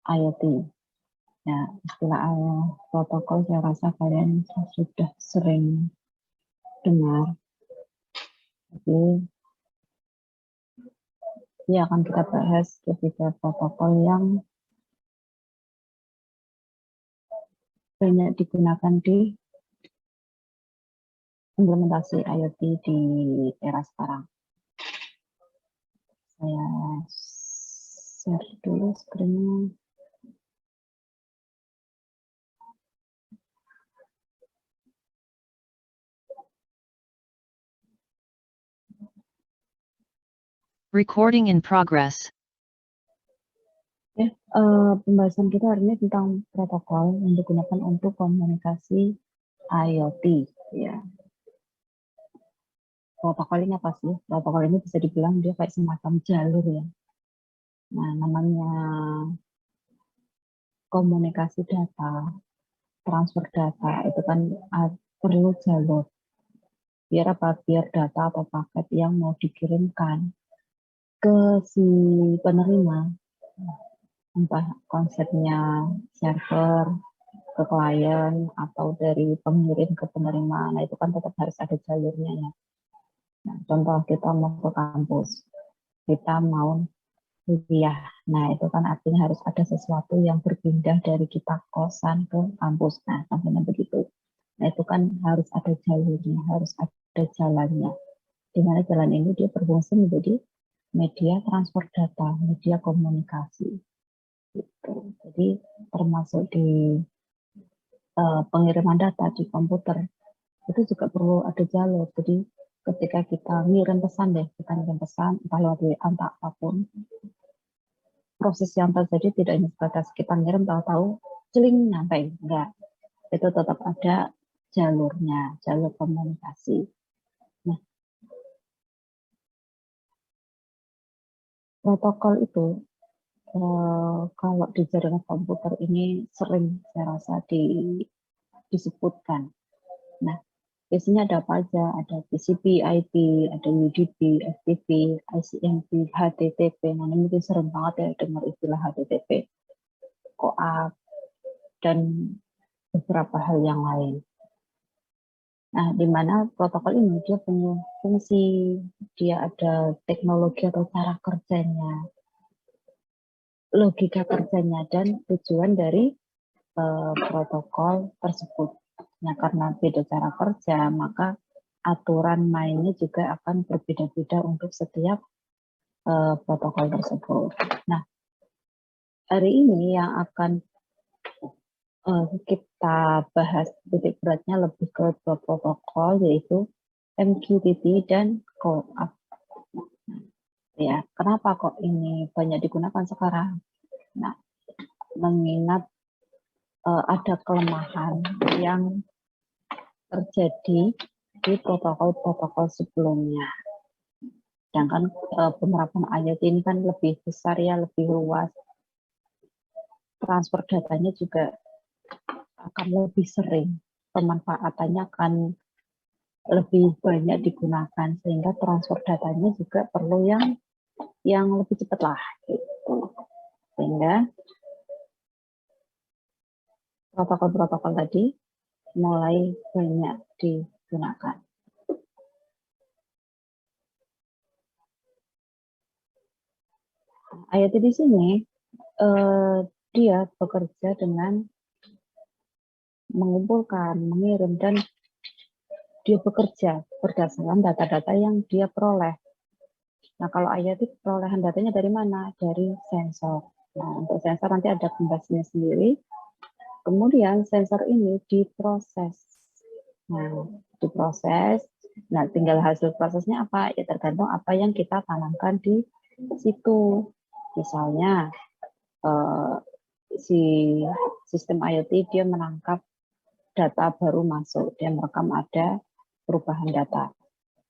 IoT. Nah, istilah protokol saya rasa kalian sudah sering dengar. Jadi, ini akan kita bahas ketiga protokol yang banyak digunakan di implementasi IoT di era sekarang. Saya share dulu screen-nya. Recording in progress. Pembahasan kita hari ini tentang protokol yang digunakan untuk komunikasi IoT. Ya. Protokol ini apa sih? Protokol ini bisa dibilang dia kayak semacam jalur ya. Nah, namanya komunikasi data, transfer data itu kan perlu jalur. Biar apa? Biar data atau paket yang mau dikirimkan ke si penerima, entah konsepnya server ke klien atau dari pengirim ke penerima, nah itu kan tetap harus ada jalurnya ya. Nah, contoh kita mau ke kampus, kita mau kuliah, nah itu kan artinya harus ada sesuatu yang berpindah dari kita kosan ke kampus, nah sampai begitu. Nah itu kan harus ada jalurnya, harus ada jalannya. Di mana jalan ini dia berfungsi menjadi media transfer data, media komunikasi. Gitu. Jadi termasuk di pengiriman data di komputer itu juga perlu ada jalur. Jadi ketika kita ngirim pesan kita ngirim pesan entah lewat WA entah apapun, proses yang terjadi tidak hanya sebatas kita ngirim tahu-tahu celing nyampe, enggak. Itu tetap ada jalurnya, jalur komunikasi. Nah, protokol itu kalau di jaringan komputer ini sering saya rasa disebutkan. Nah, biasanya ada apa aja? Ada TCP, IP, ada UDP, FTP, ICMP, HTTP. Nah, ini mungkin sering banget ya dengar istilah HTTP, COAP, dan beberapa hal yang lain. Nah, di mana protokol ini dia punya fungsi, dia ada teknologi atau cara kerjanya, logika kerjanya, dan tujuan dari protokol tersebut. Nah, karena beda cara kerja, maka aturan mainnya juga akan berbeda-beda untuk setiap protokol tersebut. Nah, hari ini yang akan kita bahas titik beratnya lebih ke dua protokol, yaitu MQTT dan CoAP. Ya, kenapa kok ini banyak digunakan sekarang? Nah, mengingat ada kelemahan yang terjadi di protokol-protokol sebelumnya. Sedangkan penerapan IoT ini kan lebih besar ya, lebih luas. Transfer datanya juga akan lebih sering, pemanfaatannya akan lebih banyak digunakan, sehingga transfer datanya juga perlu yang lebih cepat lah, gitu. Sehingga protokol-protokol tadi mulai banyak digunakan. IoT di sini dia bekerja dengan mengumpulkan, mengirim, dan dia bekerja berdasarkan data-data yang dia peroleh. Nah, kalau IoT perolehan datanya dari mana? Dari sensor. Nah, untuk sensor nanti ada pembahasannya sendiri. Kemudian sensor ini diproses. Nah, diproses. Nah, tinggal hasil prosesnya apa? Ya tergantung apa yang kita tanamkan di situ. Misalnya, si sistem IoT dia menangkap data baru masuk, dia merekam ada perubahan data.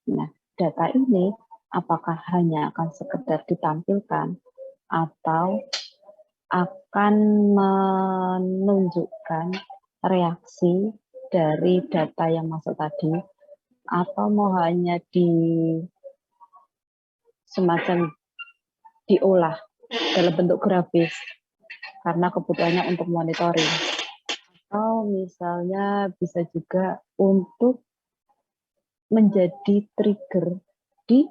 Nah, data ini apakah hanya akan sekedar ditampilkan atau akan menunjukkan reaksi dari data yang masuk tadi, atau mau hanya semacam diolah dalam bentuk grafis. karena kebutuhannya untuk monitoring. Atau misalnya bisa juga untuk menjadi trigger di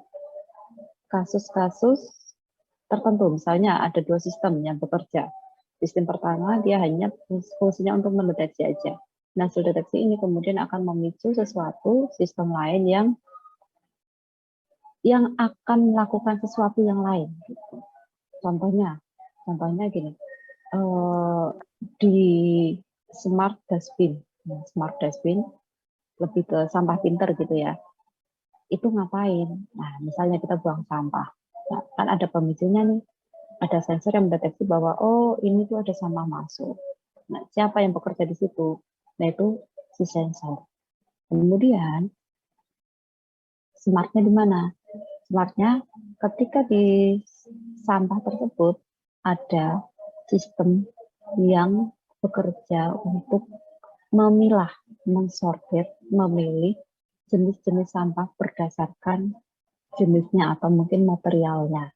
kasus-kasus tertentu. Misalnya ada 2 sistem yang bekerja. Sistem pertama dia hanya fungsinya untuk mendeteksi aja. Nah, hasil deteksi ini kemudian akan memicu sesuatu sistem lain yang akan melakukan sesuatu yang lain. Gitu. Contohnya gini, di smart dustbin, lebih ke sampah pinter gitu ya. Itu ngapain? Nah, misalnya kita buang sampah, nah, kan ada pemicunya nih, ada sensor yang mendeteksi bahwa oh ini tuh ada sampah masuk. Nah, siapa yang bekerja di situ? Nah, itu si sensor. Kemudian smartnya di mana? Smartnya ketika di sampah tersebut ada sistem yang bekerja untuk memilah, mensortir, memilih jenis-jenis sampah berdasarkan jenisnya atau mungkin materialnya.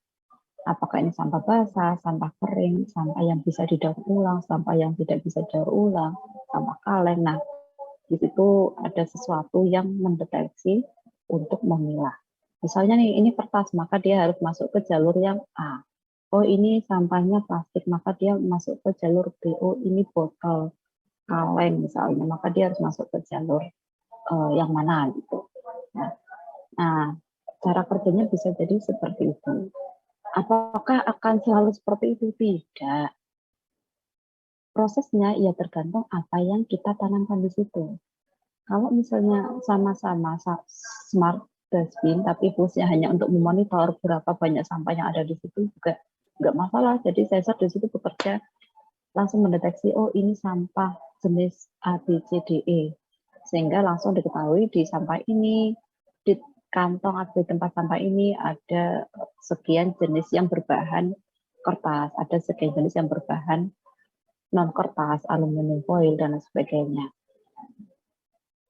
Apakah ini sampah basah, sampah kering, sampah yang bisa didaur ulang, sampah yang tidak bisa didaur ulang, sampah kaleng. Nah, di situ ada sesuatu yang mendeteksi untuk memilah. Misalnya nih, ini kertas, maka dia harus masuk ke jalur yang A. Oh, ini sampahnya plastik, maka dia masuk ke jalur B. Oh, ini botol kaleng misalnya, maka dia harus masuk ke jalur yang mana gitu. Nah, cara kerjanya bisa jadi seperti itu. Apakah akan selalu seperti itu? Tidak. Prosesnya ya tergantung apa yang kita tanamkan di situ. Kalau misalnya sama-sama smart dustbin, tapi fungsinya hanya untuk memonitor berapa banyak sampah yang ada di situ juga nggak masalah. Jadi sensor di situ bekerja langsung mendeteksi, oh ini sampah jenis A, B, C, D, E. Sehingga langsung diketahui di sampah ini, di kantong atau di tempat sampah ini ada sekian jenis yang berbahan kertas, ada sekian jenis yang berbahan non-kertas, aluminium foil, dan sebagainya.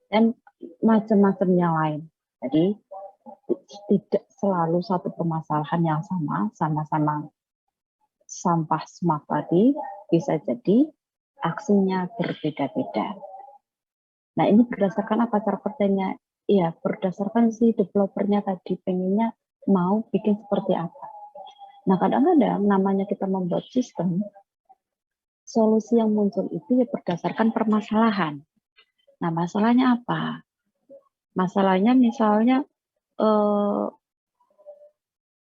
Dan macam-macamnya lain. Jadi tidak selalu satu permasalahan yang sama-sama sampah smart tadi, bisa jadi aksinya berbeda-beda. Nah, ini berdasarkan apa cara kerjanya? Iya, berdasarkan si developernya tadi pengennya mau bikin seperti apa. Nah, kadang-kadang namanya kita membuat sistem, solusi yang muncul itu ya berdasarkan permasalahan. Nah, masalahnya apa? Masalahnya misalnya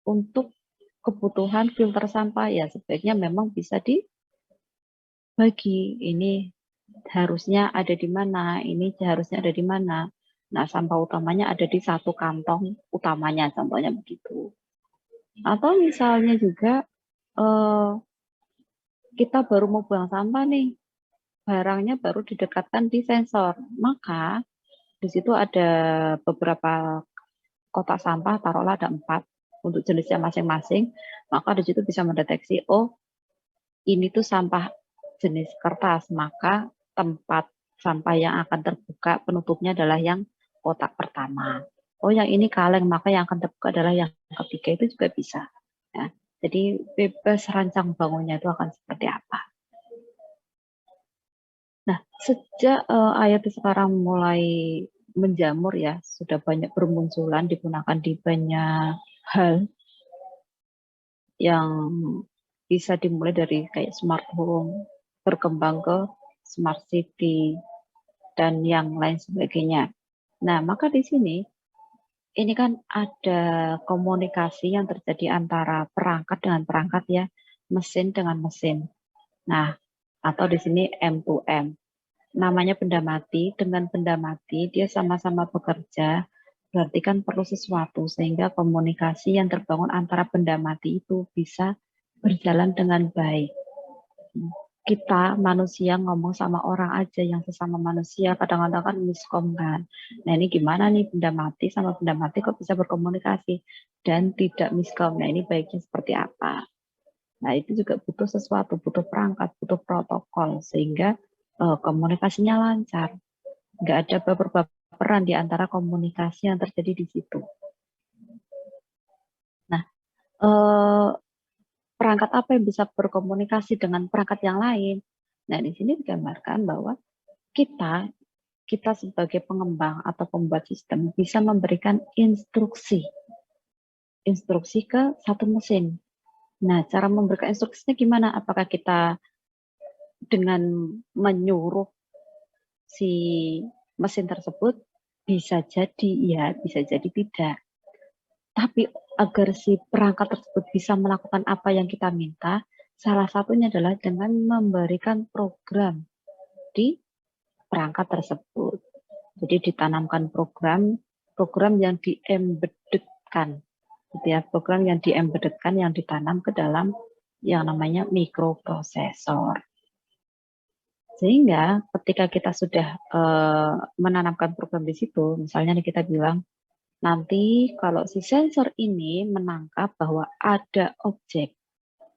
untuk kebutuhan filter sampah ya sebaiknya memang bisa dibagi. Ini harusnya ada di mana, ini harusnya ada di mana. Nah, sampah utamanya ada di satu kantong utamanya, contohnya begitu. Atau misalnya juga kita baru mau buang sampah nih, barangnya baru didekatkan di sensor. Maka di situ ada beberapa kotak sampah, taruhlah ada 4 untuk jenisnya masing-masing. Maka di situ bisa mendeteksi, oh ini tuh sampah jenis kertas, maka tempat sampah yang akan terbuka penutupnya adalah yang kotak pertama. Oh yang ini kaleng, maka yang akan terbuka adalah yang ketiga. Itu juga bisa. Ya. Jadi bebas rancang bangunnya itu akan seperti apa. Nah, sejak IoT sekarang mulai menjamur ya, sudah banyak bermunculan, digunakan di banyak hal yang bisa dimulai dari kayak smart home, berkembang ke smart city, dan yang lain sebagainya. Nah, maka di sini, ini kan ada komunikasi yang terjadi antara perangkat dengan perangkat ya, mesin dengan mesin. Nah, atau di sini M2M. Namanya benda mati dengan benda mati, dia sama-sama bekerja, berarti kan perlu sesuatu, sehingga komunikasi yang terbangun antara benda mati itu bisa berjalan dengan baik. Kita manusia ngomong sama orang aja yang sesama manusia kadang-kadang kan miskom kan. Nah ini gimana nih benda mati sama benda mati kok bisa berkomunikasi dan tidak miskom. Nah ini baiknya seperti apa? Nah itu juga butuh sesuatu, butuh perangkat, butuh protokol sehingga komunikasinya lancar. Nggak ada baper-baperan di antara komunikasi yang terjadi di situ. Nah, perangkat apa yang bisa berkomunikasi dengan perangkat yang lain. Nah, di sini digambarkan bahwa kita sebagai pengembang atau pembuat sistem bisa memberikan instruksi ke satu mesin. Nah, cara memberikan instruksinya gimana? Apakah kita dengan menyuruh si mesin tersebut? Bisa jadi ya, bisa jadi tidak. Tapi agar si perangkat tersebut bisa melakukan apa yang kita minta, salah satunya adalah dengan memberikan program di perangkat tersebut. Jadi ditanamkan program yang di-embeddedkan, gitu ya, program yang di-embeddedkan, yang ditanam ke dalam yang namanya mikroprosesor. Sehingga ketika kita sudah menanamkan program di situ, misalnya kita bilang, nanti kalau si sensor ini menangkap bahwa ada objek,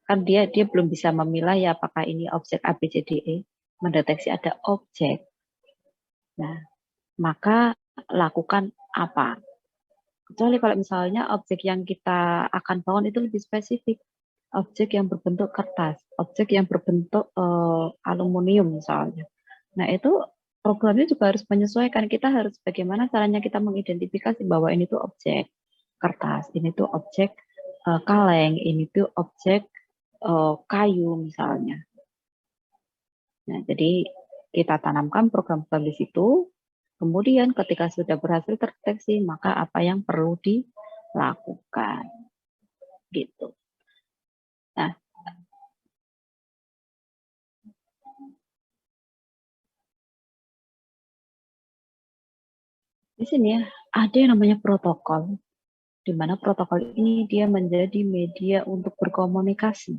kan dia belum bisa memilah ya apakah ini objek A, B, C, D, E, mendeteksi ada objek. Nah, maka lakukan apa? Kecuali kalau misalnya objek yang kita akan bangun itu lebih spesifik, objek yang berbentuk kertas, objek yang berbentuk aluminium misalnya. Nah, itu programnya juga harus menyesuaikan. Kita harus bagaimana caranya kita mengidentifikasi bahwa ini tuh objek kertas, ini tuh objek kaleng, ini tuh objek kayu misalnya. Nah, jadi kita tanamkan program-program di situ. Kemudian ketika sudah berhasil terdeteksi, maka apa yang perlu dilakukan, gitu. Nah, di sini ya, ada yang namanya protokol, di mana protokol ini dia menjadi media untuk berkomunikasi.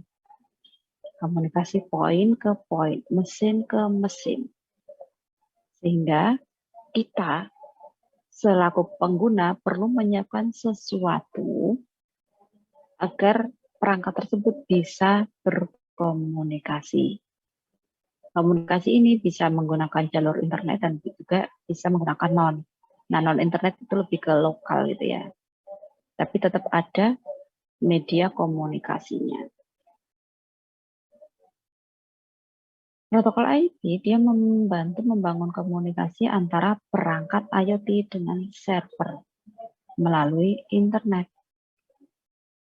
Komunikasi poin ke poin, mesin ke mesin. Sehingga kita selaku pengguna perlu menyiapkan sesuatu agar perangkat tersebut bisa berkomunikasi. Komunikasi ini bisa menggunakan jalur internet dan juga bisa menggunakan non. Nah, non internet itu lebih ke lokal gitu ya. Tapi tetap ada media komunikasinya. Protokol IoT dia membantu membangun komunikasi antara perangkat IoT dengan server melalui internet.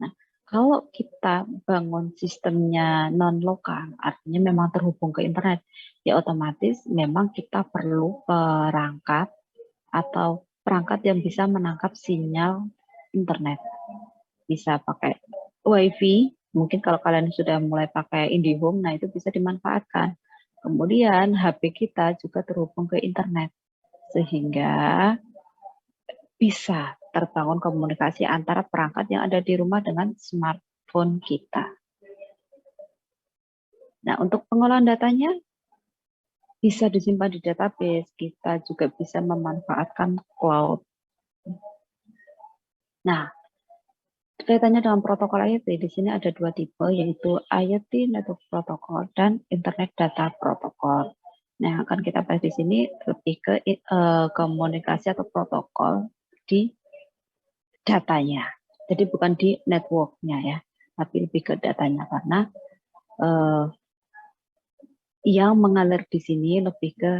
Nah, kalau kita bangun sistemnya non-lokal, artinya memang terhubung ke internet, ya otomatis memang kita perlu perangkat atau perangkat yang bisa menangkap sinyal internet. Bisa pakai WiFi, mungkin kalau kalian sudah mulai pakai IndiHome, nah itu bisa dimanfaatkan. Kemudian HP kita juga terhubung ke internet, sehingga bisa terbangun komunikasi antara perangkat yang ada di rumah dengan smartphone kita. Nah, untuk pengolahan datanya bisa disimpan di database, kita juga bisa memanfaatkan cloud. Nah, kaitannya dengan protokol IoT, di sini ada dua tipe, yaitu IoT Network Protocol dan Internet Data Protocol. Nah, akan kita bahas di sini lebih ke komunikasi atau protokol di datanya. Jadi bukan di networknya ya, tapi lebih ke datanya karena yang mengalir di sini lebih ke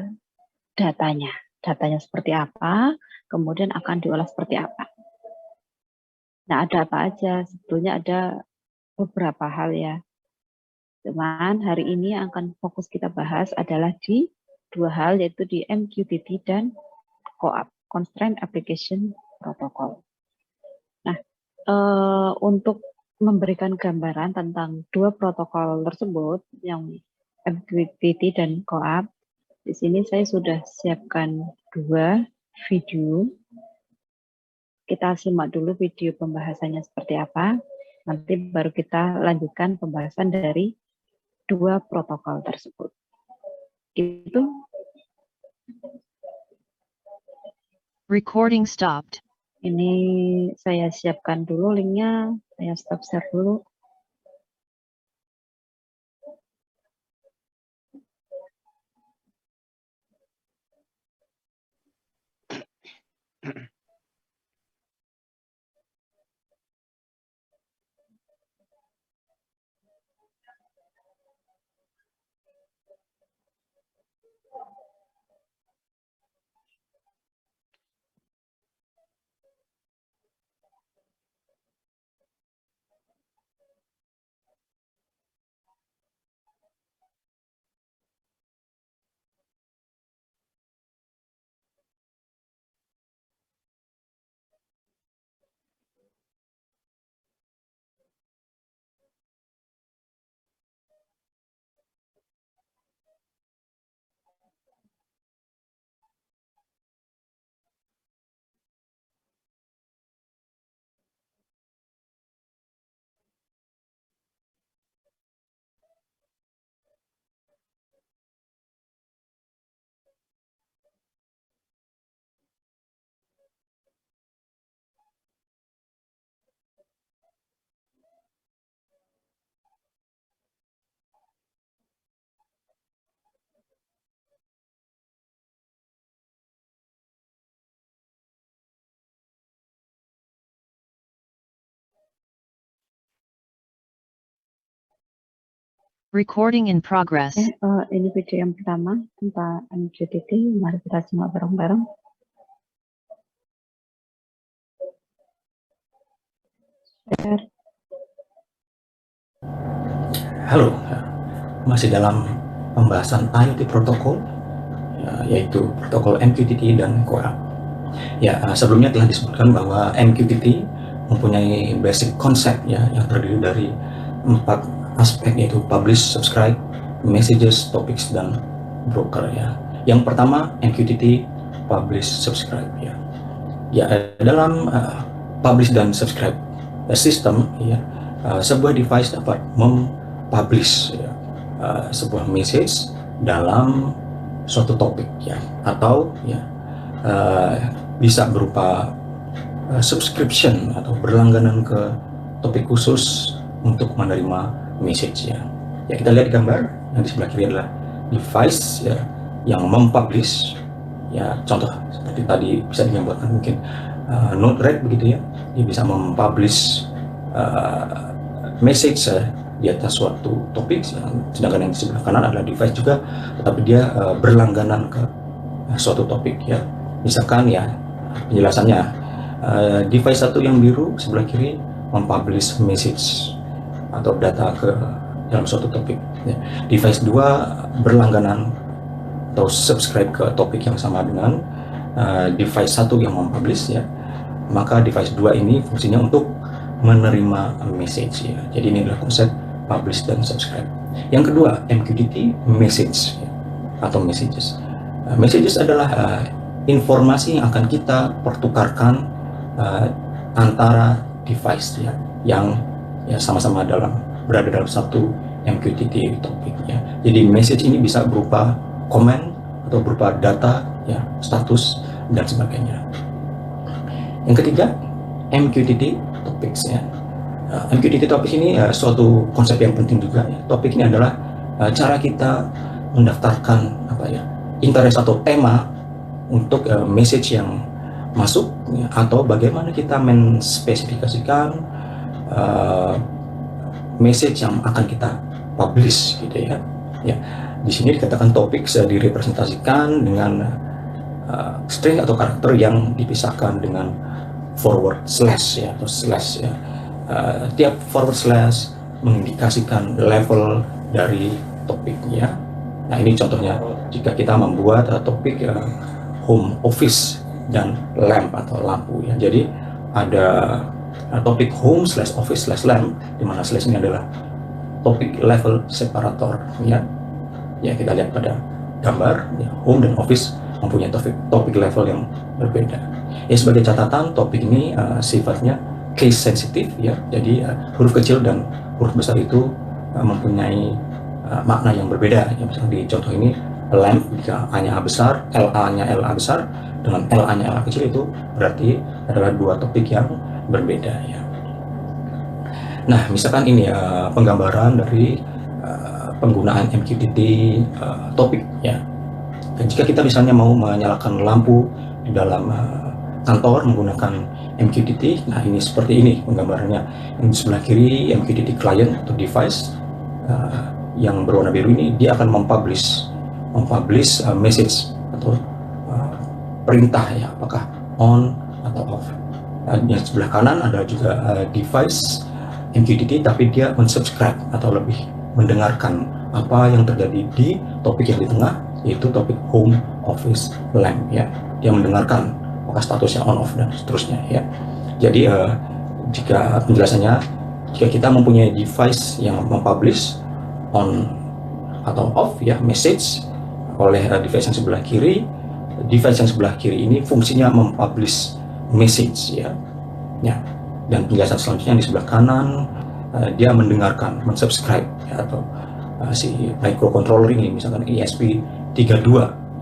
datanya. Datanya seperti apa, kemudian akan diolah seperti apa. Nah, ada apa aja? Sebetulnya ada beberapa hal ya. Cuman hari ini yang akan fokus kita bahas adalah di dua hal, yaitu di MQTT dan COAP, Constraint Application Protocol. Nah, untuk memberikan gambaran tentang dua protokol tersebut, yang MQTT dan COAP, di sini saya sudah siapkan dua video. Kita simak dulu video pembahasannya seperti apa. Nanti baru kita lanjutkan pembahasan dari dua protokol tersebut. Gitu. Recording stopped. Ini saya siapkan dulu linknya. Saya stop share dulu. Recording in progress. Ini video yang pertama tentang MQTT. Mari kita simak bareng-bareng. Share. Halo, masih dalam pembahasan IoT protokol, yaitu protokol MQTT dan QoA. Sebelumnya telah disebutkan bahwa MQTT mempunyai basic konsep yang terdiri dari 4 aspek, yaitu publish, subscribe, messages, topics, dan broker. Yang pertama, MQTT publish subscribe. Dalam publish dan subscribe system, sebuah device dapat mempublish sebuah message dalam suatu topik, atau bisa berupa subscription atau berlangganan ke topik khusus untuk menerima message. Kita lihat di gambar yang di sebelah kiri adalah device yang mempublish, contoh seperti tadi bisa digambarkan mungkin Node-RED begitu, dia bisa mempublish message di atas suatu topik, sedangkan yang di sebelah kanan adalah device juga, tetapi dia berlangganan ke suatu topik. Misalkan penjelasannya, device satu yang biru sebelah kiri mempublish message atau data ke dalam suatu topik. Device 2 berlangganan atau subscribe ke topik yang sama dengan device 1 yang mempublish, maka device 2 ini fungsinya untuk menerima message. Jadi ini adalah konsep publish dan subscribe. Yang kedua, MQTT message atau messages. Messages adalah informasi yang akan kita pertukarkan antara device yang sama-sama berada dalam satu MQTT topik. Jadi message ini bisa berupa komen atau berupa data, status dan sebagainya. Yang ketiga, MQTT topics. MQTT topik ini suatu konsep yang penting juga. Topik ini adalah cara kita mendaftarkan interest atau tema untuk message yang masuk, atau bagaimana kita menspesifikasikan message yang akan kita publish gitu. Di sini dikatakan topik direpresentasikan dengan string atau karakter yang dipisahkan dengan forward slash atau slash. Tiap forward slash mengindikasikan level dari topiknya. Nah, ini contohnya jika kita membuat topik home office dan lamp atau lampu. Jadi ada topik home slash office slash lamp, di mana slash ini adalah topik level separator. Kita lihat pada gambar, home dan office mempunyai topik level yang berbeda. Sebagai catatan, topik ini sifatnya case sensitif, jadi huruf kecil dan huruf besar itu mempunyai makna yang berbeda. Misalnya di contoh ini lamp, jika A-nya A besar, LA-nya LA besar dengan LA-nya LA kecil, itu berarti adalah dua topik yang berbeda. Nah, misalkan ini penggambaran dari penggunaan MQTT topik. Dan jika kita misalnya mau menyalakan lampu di dalam kantor menggunakan MQTT, nah ini seperti ini penggambarannya. Yang di sebelah kiri MQTT client atau device yang berwarna biru ini, dia akan mempublish mempublish message atau perintah ya, apakah on atau off. Yang sebelah kanan ada juga device MQTT, tapi dia unsubscribe atau lebih mendengarkan apa yang terjadi di topik yang di tengah, yaitu topik home office lamp ya. Dia mendengarkan apakah statusnya on off dan seterusnya ya. Jadi jika penjelasannya, jika kita mempunyai device yang mempublish on atau off ya message oleh device yang sebelah kiri, device yang sebelah kiri ini fungsinya mempublish message ya. Dan penjelasan selanjutnya di sebelah kanan, dia mendengarkan, mensubscribe ya, atau si microcontroller ini misalkan ESP32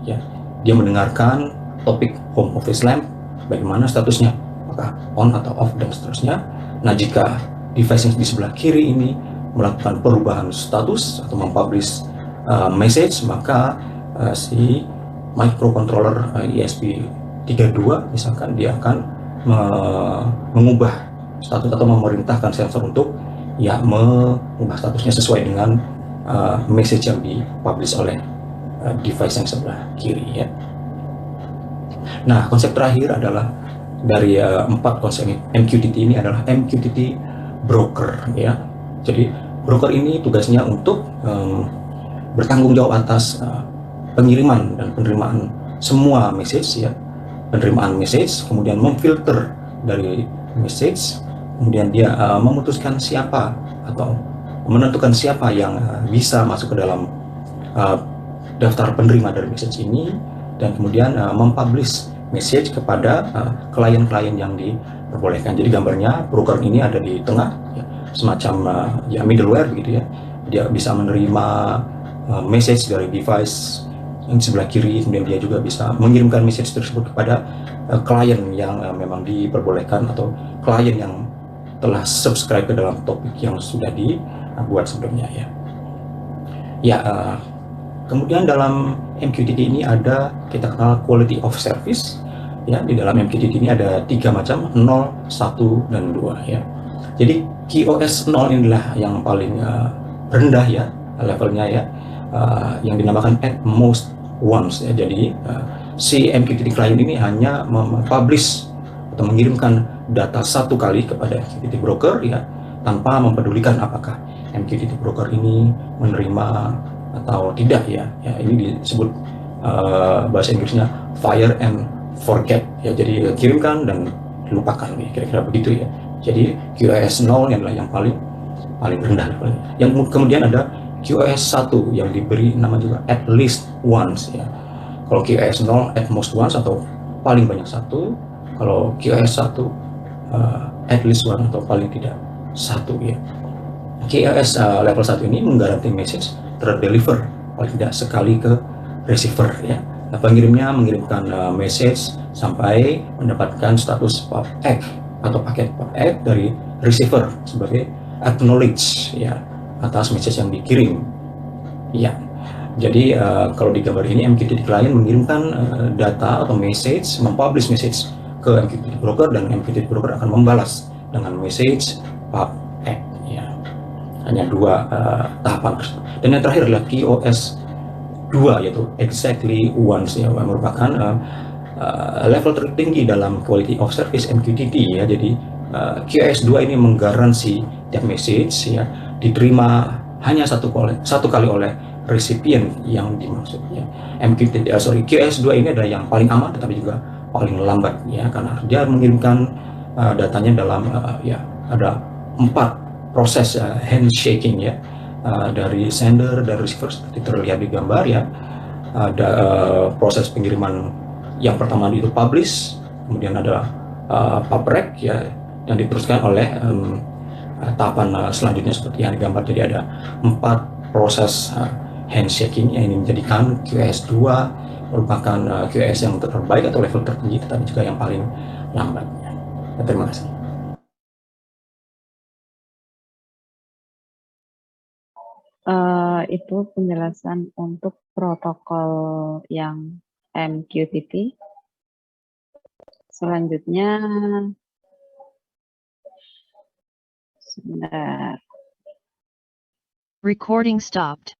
ya, dia mendengarkan topik home office lamp, bagaimana statusnya, apakah on atau off dan seterusnya. Nah, jika device yang di sebelah kiri ini melakukan perubahan status atau mempublish message, maka si microcontroller ESP32 misalkan dia akan mengubah status atau memerintahkan sensor untuk ya mengubah statusnya sesuai dengan message yang dipublish oleh device yang sebelah kiri ya. Nah, konsep terakhir adalah dari 4 konsep MQTT ini adalah MQTT broker ya. Jadi broker ini tugasnya untuk bertanggung jawab atas pengiriman dan penerimaan semua message ya, penerimaan message, kemudian memfilter dari message, kemudian dia memutuskan siapa atau menentukan siapa yang bisa masuk ke dalam daftar penerima dari message ini, dan kemudian mempublish message kepada klien-klien yang diperbolehkan. Jadi gambarnya broker ini ada di tengah ya, semacam ya middleware begitu ya. Dia bisa menerima message dari device yang sebelah kiri, kemudian dia juga bisa mengirimkan message tersebut kepada klien yang memang diperbolehkan atau klien yang telah subscribe ke dalam topik yang sudah dibuat sebelumnya ya. Kemudian dalam MQTT ini ada kita kenal quality of service ya. Di dalam MQTT ini ada 3 macam, 0, 1 dan 2 ya. Jadi QoS 0 inilah yang paling rendah ya levelnya ya, yang dinamakan at most once ya. Jadi si MQTT client ini hanya mempublish atau mengirimkan data 1 kali kepada MQTT broker ya, tanpa mempedulikan apakah MQTT broker ini menerima atau tidak ya. Ini disebut bahasa Inggrisnya fire and forget ya. Jadi kirimkan dan lupakan ya, kira-kira begitu ya. Jadi QoS 0 adalah yang paling rendah levelnya. Yang kemudian ada QoS 1 yang diberi nama juga at least once ya. Kalau QoS 0 at most once atau paling banyak 1, kalau QoS 1 at least one atau paling tidak 1 ya. QoS level 1 ini menggaranti message terdeliver paling tidak sekali ke receiver ya. Nah, pengirimnya mengirimkan message sampai mendapatkan status PubEx atau paket PubEx dari receiver sebagai acknowledge ya atas message yang dikirim ya. Jadi kalau di gambar ini MQTT client mengirimkan data atau message, mempublish message ke MQTT broker, dan MQTT broker akan membalas dengan message PubEx ya. Hanya 2 tahapan tersebut. Dan yang terakhir adalah QoS 2 yaitu exactly once ya, merupakan level tertinggi dalam quality of service MQTT ya. Jadi QoS 2 ini menggaransi tiap message ya diterima hanya satu kali oleh recipient yang dimaksud ya. QoS 2 ini adalah yang paling aman tetapi juga paling lambat ya, karena dia mengirimkan datanya dalam ya ada 4 proses handshaking ya, dari sender dan receiver seperti terlihat di gambar ya. Ada proses pengiriman yang pertama itu publish, kemudian ada PubRec ya, dan diteruskan oleh tahapan selanjutnya seperti yang digambar. Jadi ada 4 proses handshaking yang ini menjadikan QoS 2 merupakan QoS yang terbaik atau level tertinggi, tetapi juga yang paling lambat ya. Terima kasih. Itu penjelasan untuk protokol yang MQTT. Selanjutnya, sebentar. Recording stopped.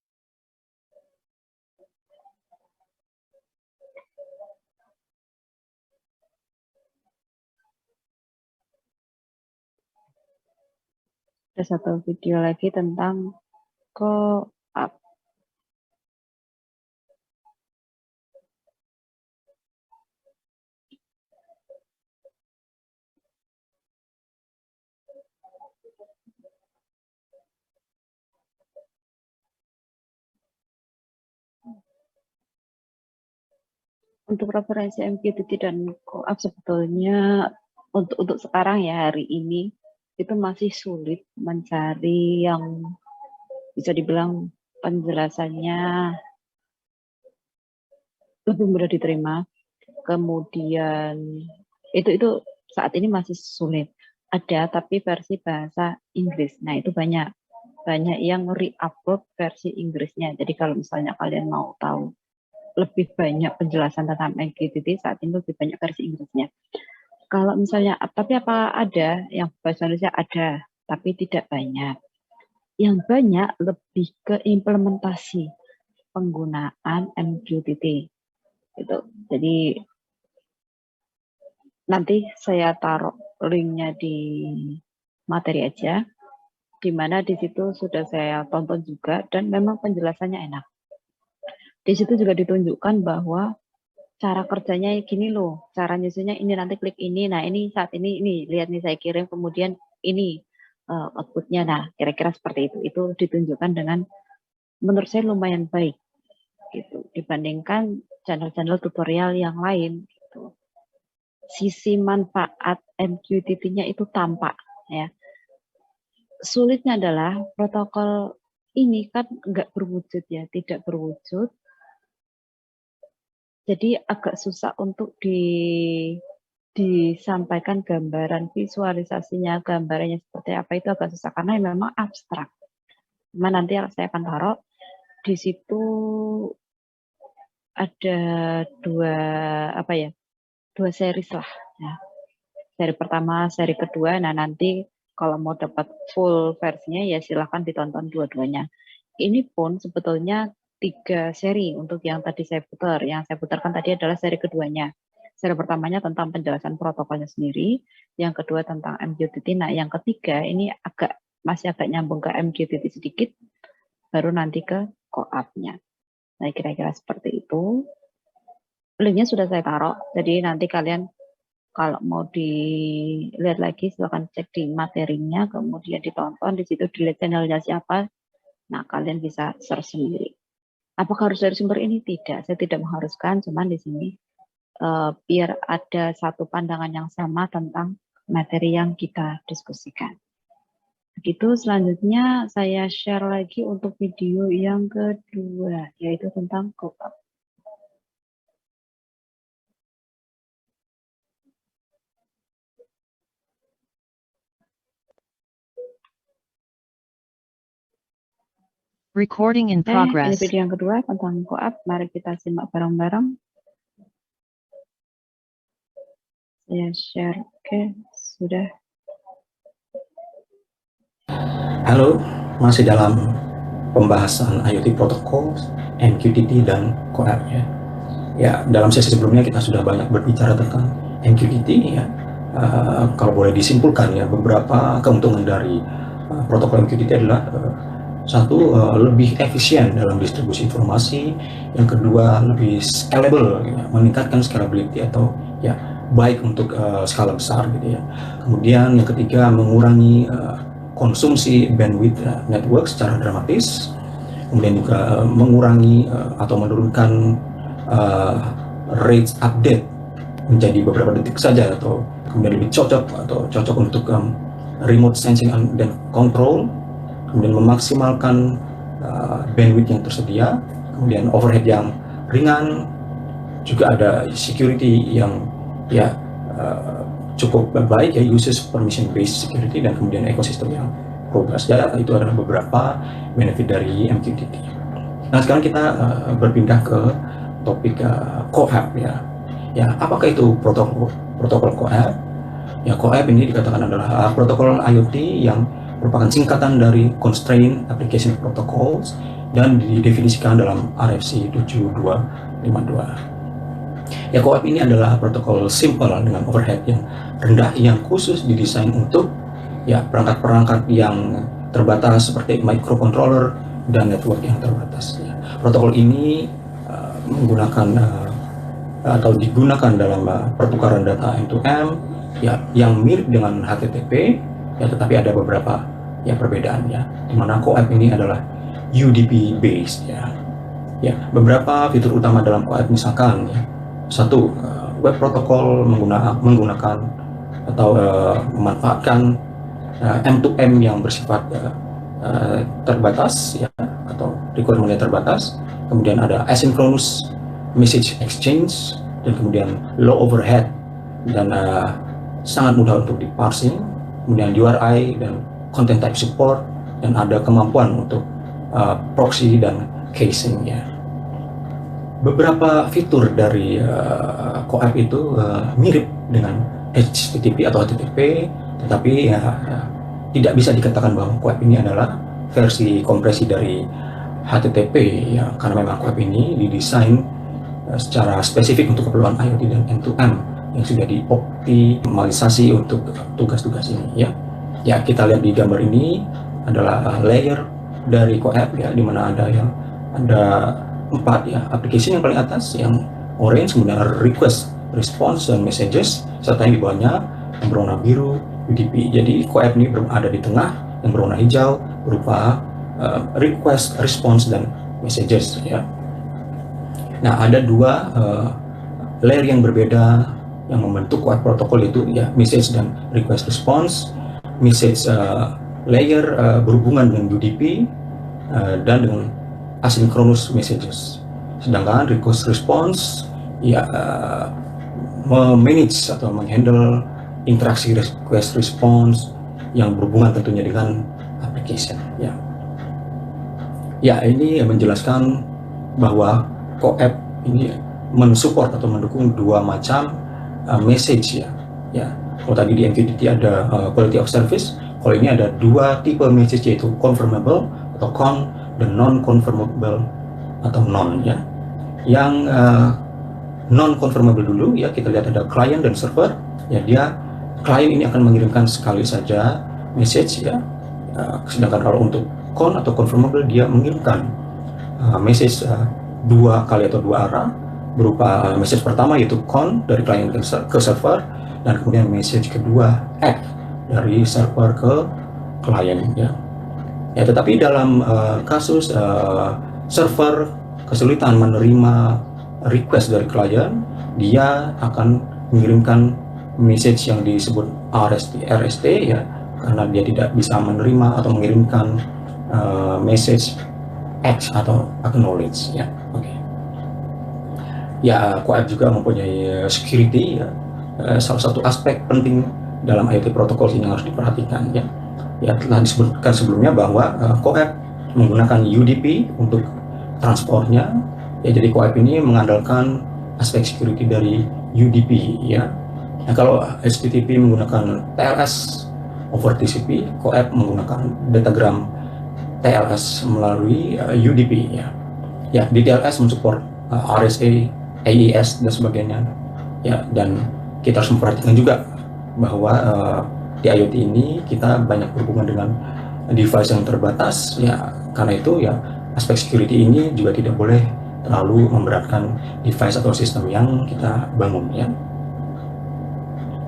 Ada satu video lagi tentang co-op. Untuk referensi MQTT dan co-op sebetulnya untuk sekarang ya, hari ini itu masih sulit mencari yang bisa dibilang penjelasannya lebih mudah diterima. Kemudian itu saat ini masih sulit. Ada tapi versi bahasa Inggris. Nah, itu banyak yang re-upload versi Inggrisnya. Jadi kalau misalnya kalian mau tahu lebih banyak penjelasan tentang MQTT, saat ini lebih banyak versi Inggrisnya. Kalau misalnya, tapi apa ada yang bahasa Indonesia? Ada, tapi tidak banyak. Yang banyak lebih ke implementasi penggunaan MQTT. Itu. Jadi nanti saya taruh linknya di materi aja, di mana di situ sudah saya tonton juga dan memang penjelasannya enak. Di situ juga ditunjukkan bahwa cara kerjanya gini loh, cara nyusunnya ini, nanti klik ini, nah ini saat ini lihat nih saya kirim, kemudian ini outputnya, nah kira-kira seperti itu ditunjukkan dengan menurut saya lumayan baik gitu dibandingkan channel-channel tutorial yang lain gitu. Sisi manfaat MQTT-nya itu tampak ya. Sulitnya adalah protokol ini kan nggak berwujud ya, tidak berwujud. Jadi agak susah untuk disampaikan gambaran visualisasinya, gambarannya seperti apa itu agak susah karena memang abstrak. Cuma nanti saya akan taruh di situ ada dua series lah ya. Seri pertama, seri kedua. Nah nanti kalau mau dapat full versinya ya silahkan ditonton dua-duanya. Ini pun sebetulnya 3 seri untuk yang tadi saya putar. Yang saya putarkan tadi adalah seri keduanya. Seri pertamanya tentang penjelasan protokolnya sendiri, yang kedua tentang MQTT. Nah, yang ketiga ini masih agak nyambung ke MQTT sedikit, baru nanti ke co-op-nya. Nah, kira-kira seperti itu. Linknya sudah saya taruh, jadi nanti kalian kalau mau dilihat lagi silahkan cek di materinya, kemudian ditonton, di situ dilihat channelnya siapa. Nah, kalian bisa search sendiri. Apakah harus dari sumber ini? Tidak, saya tidak mengharuskan, cuman di sini biar ada satu pandangan yang sama tentang materi yang kita diskusikan. Begitu, selanjutnya saya share lagi untuk video yang kedua, yaitu tentang co-op. Recording in Ini progress. video yang kedua tentang co-op. Mari kita simak bareng-bareng. Saya share. Oke, sudah. Halo, masih dalam pembahasan IoT Protocol, MQTT dan co-op ya. Ya, dalam sesi sebelumnya kita sudah banyak berbicara tentang MQTT ya. Kalau boleh disimpulkan ya, beberapa keuntungan dari protokol MQTT adalah satu, lebih efisien dalam distribusi informasi. Yang kedua, lebih scalable, ya, meningkatkan scalability atau ya baik untuk skala besar gitu ya. Kemudian yang ketiga, mengurangi konsumsi bandwidth network secara dramatis. Kemudian juga mengurangi atau menurunkan rate update menjadi beberapa detik saja, atau kemudian lebih cocok untuk remote sensing dan control. Kemudian memaksimalkan bandwidth yang tersedia, kemudian overhead yang ringan, juga ada security yang ya cukup baik ya, uses permission based security, dan kemudian ekosistem yang robust ya. Itu adalah beberapa benefit dari MQTT. Nah, sekarang kita berpindah ke topik co-op ya. Ya, apakah itu protokol co-op? Ya, co-op ini dikatakan adalah protokol IoT yang merupakan singkatan dari Constraint Application Protocols dan didefinisikan dalam RFC 7252. Ya, co-op ini adalah protokol simple dengan overhead yang rendah yang khusus didesain untuk ya perangkat-perangkat yang terbatas seperti microcontroller dan network yang terbatas. Ya. Protokol ini menggunakan atau digunakan dalam pertukaran data end-to-end ya yang mirip dengan HTTP ya, tetapi ada beberapa ya perbedaannya, di mana CoAP ini adalah UDP based ya. Ya, beberapa fitur utama dalam CoAP misalkan ya, satu, web protokol menggunakan atau memanfaatkan M2M yang bersifat terbatas ya, atau requirement terbatas. Kemudian ada asynchronous message exchange, dan kemudian low overhead dan sangat mudah untuk di parsing. Kemudian URI dan content type support, dan ada kemampuan untuk proxy dan caching ya. Beberapa fitur dari CoAP itu mirip dengan HTTP atau HTTP, tetapi tidak bisa dikatakan bahwa CoAP ini adalah versi kompresi dari HTTP ya, karena memang CoAP ini didesain secara spesifik untuk keperluan IoT dan end-to-end yang sudah dioptimalisasi untuk tugas-tugas ini ya. Ya, kita lihat di gambar ini adalah layer dari CoAP ya, di mana ada 4 ya application yang paling atas yang orange, kemudian request, response, dan messages, serta yang di bawahnya yang berwarna biru UDP. Jadi CoAP ini ada di tengah yang berwarna hijau berupa request, response, dan messages ya. Nah, ada 2 layer yang berbeda yang membentuk CoAP protokol, yaitu ya message dan request response. Message layer berhubungan dengan UDP dan dengan asynchronous messages, sedangkan request response ya memanage atau menghandle interaksi request response yang berhubungan tentunya dengan application ya. Ya, ini menjelaskan bahwa CoAP ini mensupport atau mendukung 2 macam message ya. Ya, kalau tadi di MQTT ada quality of service, kalau ini ada 2 tipe message, yaitu confirmable atau con dan non-confirmable atau non ya. Yang non-confirmable dulu ya, kita lihat ada client dan server ya. Client ini akan mengirimkan sekali saja message ya, sedangkan kalau untuk con atau confirmable dia mengirimkan message 2 kali atau 2 arah, berupa message pertama yaitu con dari client ke server, dan kemudian message kedua ACK dari server ke client ya. Ya, tetapi dalam kasus server kesulitan menerima request dari klien, dia akan mengirimkan message yang disebut RST ya, karena dia tidak bisa menerima atau mengirimkan message X atau acknowledge ya. Oke. Ya, CoAP juga mempunyai security ya. Salah satu aspek penting dalam IoT protokol ini yang harus diperhatikan ya. Ya, telah disebutkan sebelumnya bahwa CoAP menggunakan UDP untuk transportnya ya. Jadi CoAP ini mengandalkan aspek security dari UDP ya. Nah, kalau HTTP menggunakan TLS over TCP, CoAP menggunakan datagram TLS melalui UDP ya. Ya, di TLS mensupport RSA, AES dan sebagainya ya. Dan kita harus memperhatikan juga bahwa di IoT ini kita banyak berhubungan dengan device yang terbatas ya. Karena itu ya, aspek security ini juga tidak boleh terlalu memberatkan device atau sistem yang kita bangun ya.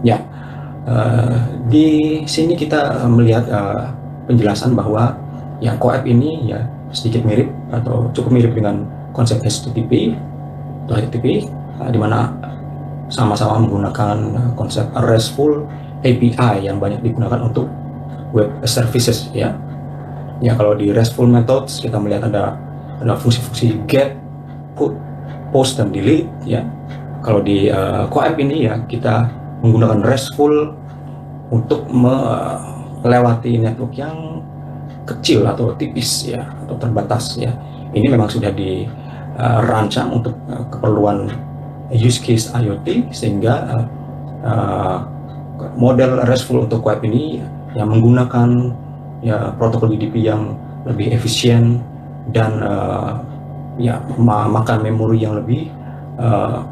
Ya, di sini kita melihat penjelasan bahwa ya CoAP ini ya sedikit mirip atau cukup mirip dengan konsep HTTP atau HTTP, di mana sama-sama menggunakan konsep RESTful API yang banyak digunakan untuk web services ya. Ya, kalau di RESTful methods kita melihat ada fungsi-fungsi get, put, post, dan delete ya. Kalau di CoAP ini ya, kita menggunakan RESTful untuk melewati network yang kecil atau tipis ya, atau terbatas ya. Ini memang sudah dirancang untuk keperluan use case IoT, sehingga model RESTful untuk CoAP ini yang menggunakan ya protokol UDP yang lebih efisien dan ya makan memori yang lebih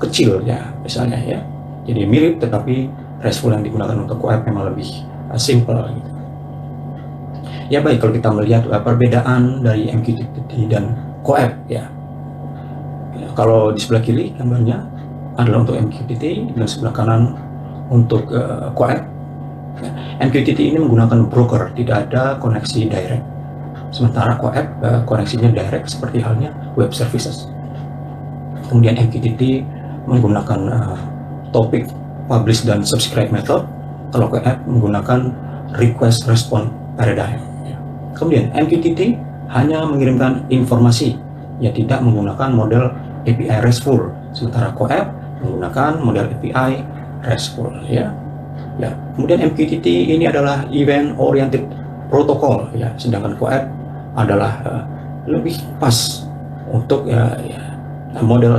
kecil ya misalnya ya. Jadi mirip, tetapi RESTful yang digunakan untuk CoAP memang lebih simple gitu. Ya baik, kalau kita melihat perbedaan dari MQTT dan CoAP ya. Kalau di sebelah kiri gambarnya adalah untuk MQTT dan sebelah kanan untuk CoAP. MQTT ini menggunakan broker, tidak ada koneksi direct. Sementara CoAP koneksinya direct seperti halnya web services. Kemudian MQTT menggunakan topik publish dan subscribe method. Kalau CoAP menggunakan request response paradigm. Kemudian MQTT hanya mengirimkan informasi, ya tidak menggunakan model API RESTful. Sementara CoAP menggunakan model API RESTful. Ya. Kemudian MQTT ini adalah event oriented protocol, ya. Sedangkan CoAP adalah lebih pas untuk model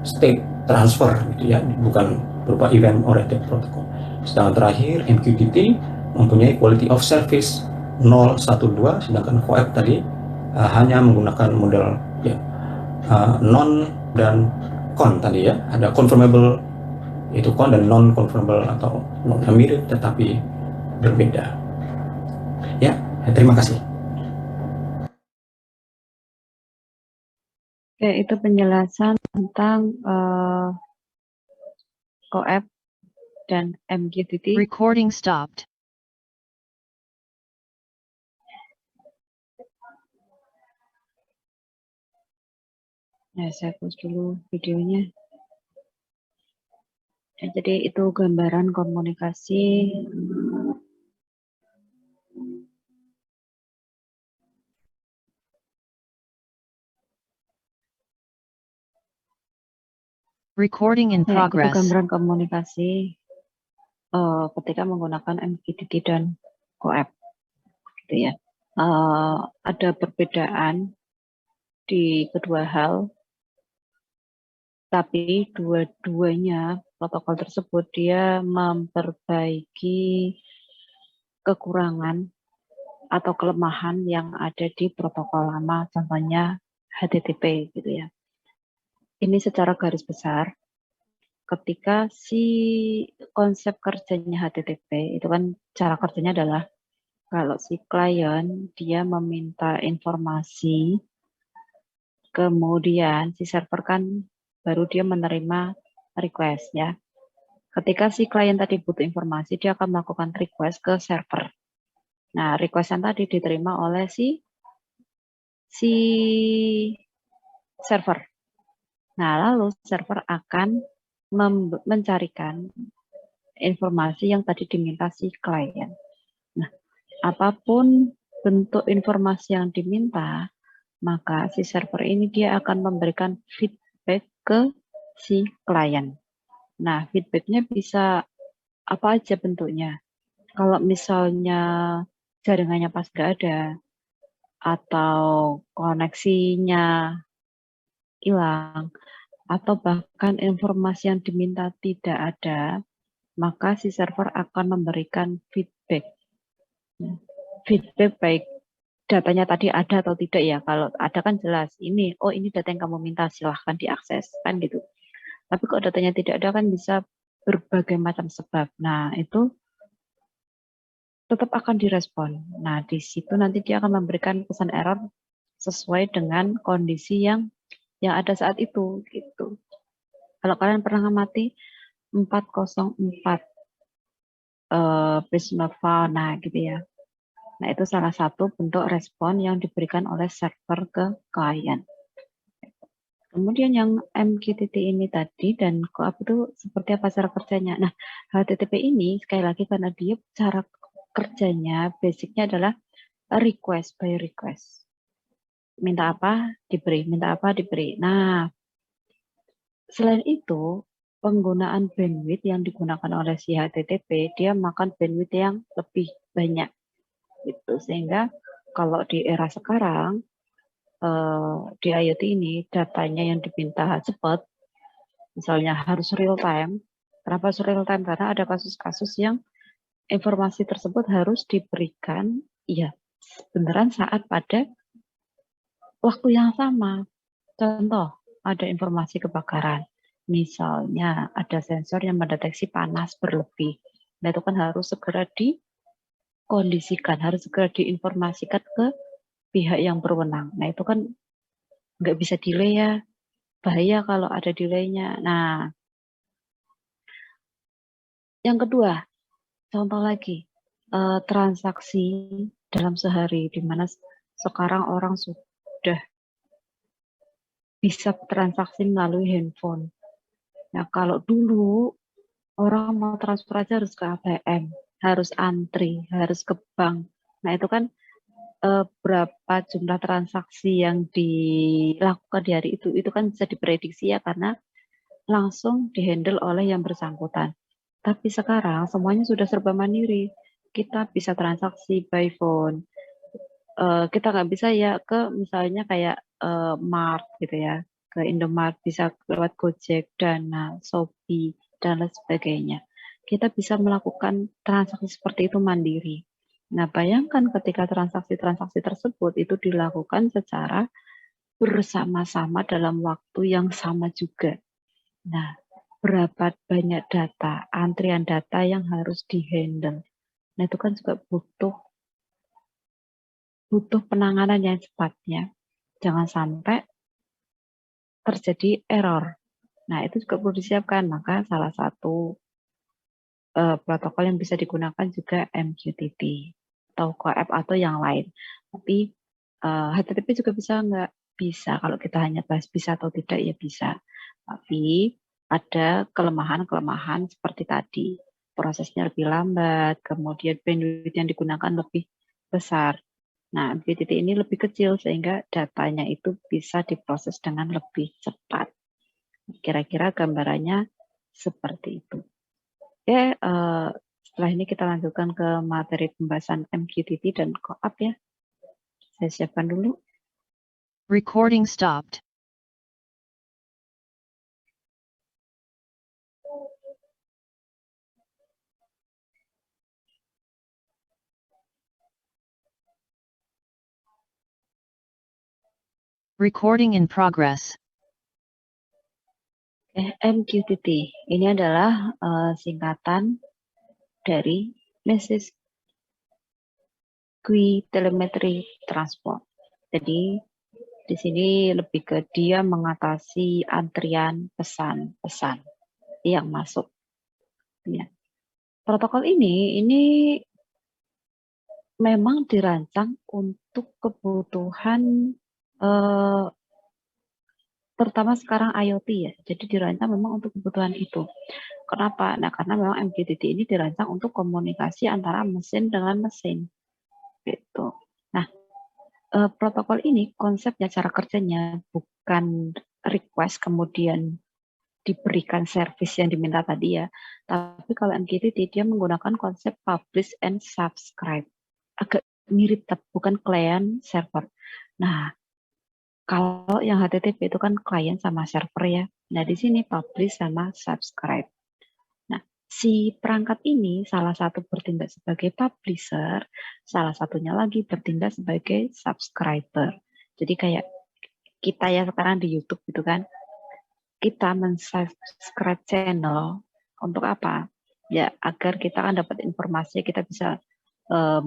state transfer, gitu ya, bukan berupa event oriented protocol. Sedangkan terakhir MQTT mempunyai quality of service 012, sedangkan CoAP tadi hanya menggunakan model non dan con tadi ya, ada confirmable itu con dan non confirmable atau non mirip tetapi berbeda. Ya, terima kasih. Oke, itu penjelasan tentang CoAP dan MQTT. Recording stopped. Ya, saya close dulu videonya. Ya, jadi itu gambaran komunikasi Recording in itu progress. gambaran komunikasi ketika menggunakan MQTT dan CoAP, gitu ya. Ada perbedaan di kedua hal, tapi dua-duanya protokol tersebut dia memperbaiki kekurangan atau kelemahan yang ada di protokol lama, contohnya HTTP, gitu ya. Ini secara garis besar, ketika si konsep kerjanya HTTP, itu kan cara kerjanya adalah kalau si klien dia meminta informasi, kemudian si server kan baru dia menerima request ya. Ketika si klien tadi butuh informasi, dia akan melakukan request ke server. Nah, request yang tadi diterima oleh si server. Nah, lalu server akan mencarikan informasi yang tadi diminta si klien. Nah, apapun bentuk informasi yang diminta, maka si server ini dia akan memberikan feedback ke si klien. Nah, feedbacknya bisa apa aja bentuknya. Kalau misalnya jaringannya pas nggak ada, atau koneksinya hilang, atau bahkan informasi yang diminta tidak ada, maka si server akan memberikan feedback. Feedback baik datanya tadi ada atau tidak ya. Kalau ada kan jelas, ini data yang kamu minta, silahkan diakses, kan gitu. Tapi kalau datanya tidak ada kan bisa berbagai macam sebab. Nah, itu tetap akan direspon. Nah, di situ nanti dia akan memberikan pesan error sesuai dengan kondisi yang ada saat itu, gitu. Kalau kalian pernah ngamati 404 Prisma Fauna gitu ya. Nah, itu salah satu bentuk respon yang diberikan oleh server ke klien. Kemudian yang MQTT ini tadi dan CoAP itu seperti apa cara kerjanya? Nah, HTTP ini sekali lagi karena dia cara kerjanya basicnya adalah request by request. Minta apa diberi, minta apa diberi. Nah, selain itu penggunaan bandwidth yang digunakan oleh si HTTP dia makan bandwidth yang lebih banyak. Gitu. Sehingga kalau di era sekarang di IoT ini datanya yang diminta cepat, misalnya harus real time. Kenapa harus real time? Karena ada kasus-kasus yang informasi tersebut harus diberikan ya beneran saat pada waktu yang sama. Contoh, ada informasi kebakaran. Misalnya ada sensor yang mendeteksi panas berlebih. Nah, itu kan harus segera dikondisikan, harus segera diinformasikan ke pihak yang berwenang. Nah itu kan nggak bisa delay ya, bahaya kalau ada delaynya. Nah yang kedua, contoh lagi, transaksi dalam sehari, di mana sekarang orang sudah bisa transaksi melalui handphone. Nah kalau dulu orang mau transfer aja harus ke ATM, harus antri, harus ke bank. Nah itu kan berapa jumlah transaksi yang dilakukan di hari itu kan bisa diprediksi ya, karena langsung dihandle oleh yang bersangkutan. Tapi sekarang semuanya sudah serba mandiri. Kita bisa transaksi by phone. Kita nggak bisa ya ke misalnya kayak Mart gitu ya, ke Indomart bisa lewat Gojek, Dana, Shopee, dan lain sebagainya. Kita bisa melakukan transaksi seperti itu mandiri. Nah, bayangkan ketika transaksi-transaksi tersebut itu dilakukan secara bersama-sama dalam waktu yang sama juga. Nah, berapa banyak data, antrian data yang harus dihandle. Nah, itu kan juga butuh penanganan yang cepatnya. Jangan sampai terjadi error. Nah, itu juga perlu disiapkan. Maka salah satu protokol yang bisa digunakan juga MQTT atau CoAP atau yang lain. Tapi HTTP juga bisa nggak? Bisa. Kalau kita hanya bahas bisa atau tidak, ya bisa. Tapi ada kelemahan-kelemahan seperti tadi. Prosesnya lebih lambat, kemudian bandwidth yang digunakan lebih besar. Nah, MQTT ini lebih kecil sehingga datanya itu bisa diproses dengan lebih cepat. Kira-kira gambarannya seperti itu. Oke, setelah ini kita lanjutkan ke materi pembahasan MQTT dan CoAP ya. Saya siapkan dulu. Recording stopped. Recording in progress. MQTT ini adalah singkatan dari Message Queue Telemetry Transport. Jadi di sini lebih ke dia mengatasi antrian pesan-pesan yang masuk. Ya. Protokol ini memang dirancang untuk kebutuhan terutama sekarang IoT ya. Jadi dirancang memang untuk kebutuhan itu. Kenapa? Nah, karena memang MQTT ini dirancang untuk komunikasi antara mesin dengan mesin. Gitu. Nah, protokol ini konsepnya, cara kerjanya bukan request kemudian diberikan service yang diminta tadi ya. Tapi kalau MQTT dia menggunakan konsep publish and subscribe. Agak mirip, bukan client server. Nah, kalau yang HTTP itu kan client sama server ya. Nah, di sini publish sama subscribe. Nah, si perangkat ini salah satu bertindak sebagai publisher, salah satunya lagi bertindak sebagai subscriber. Jadi kayak kita ya sekarang di YouTube gitu kan, kita men-subscribe channel untuk apa? Ya, agar kita kan dapat informasi, kita bisa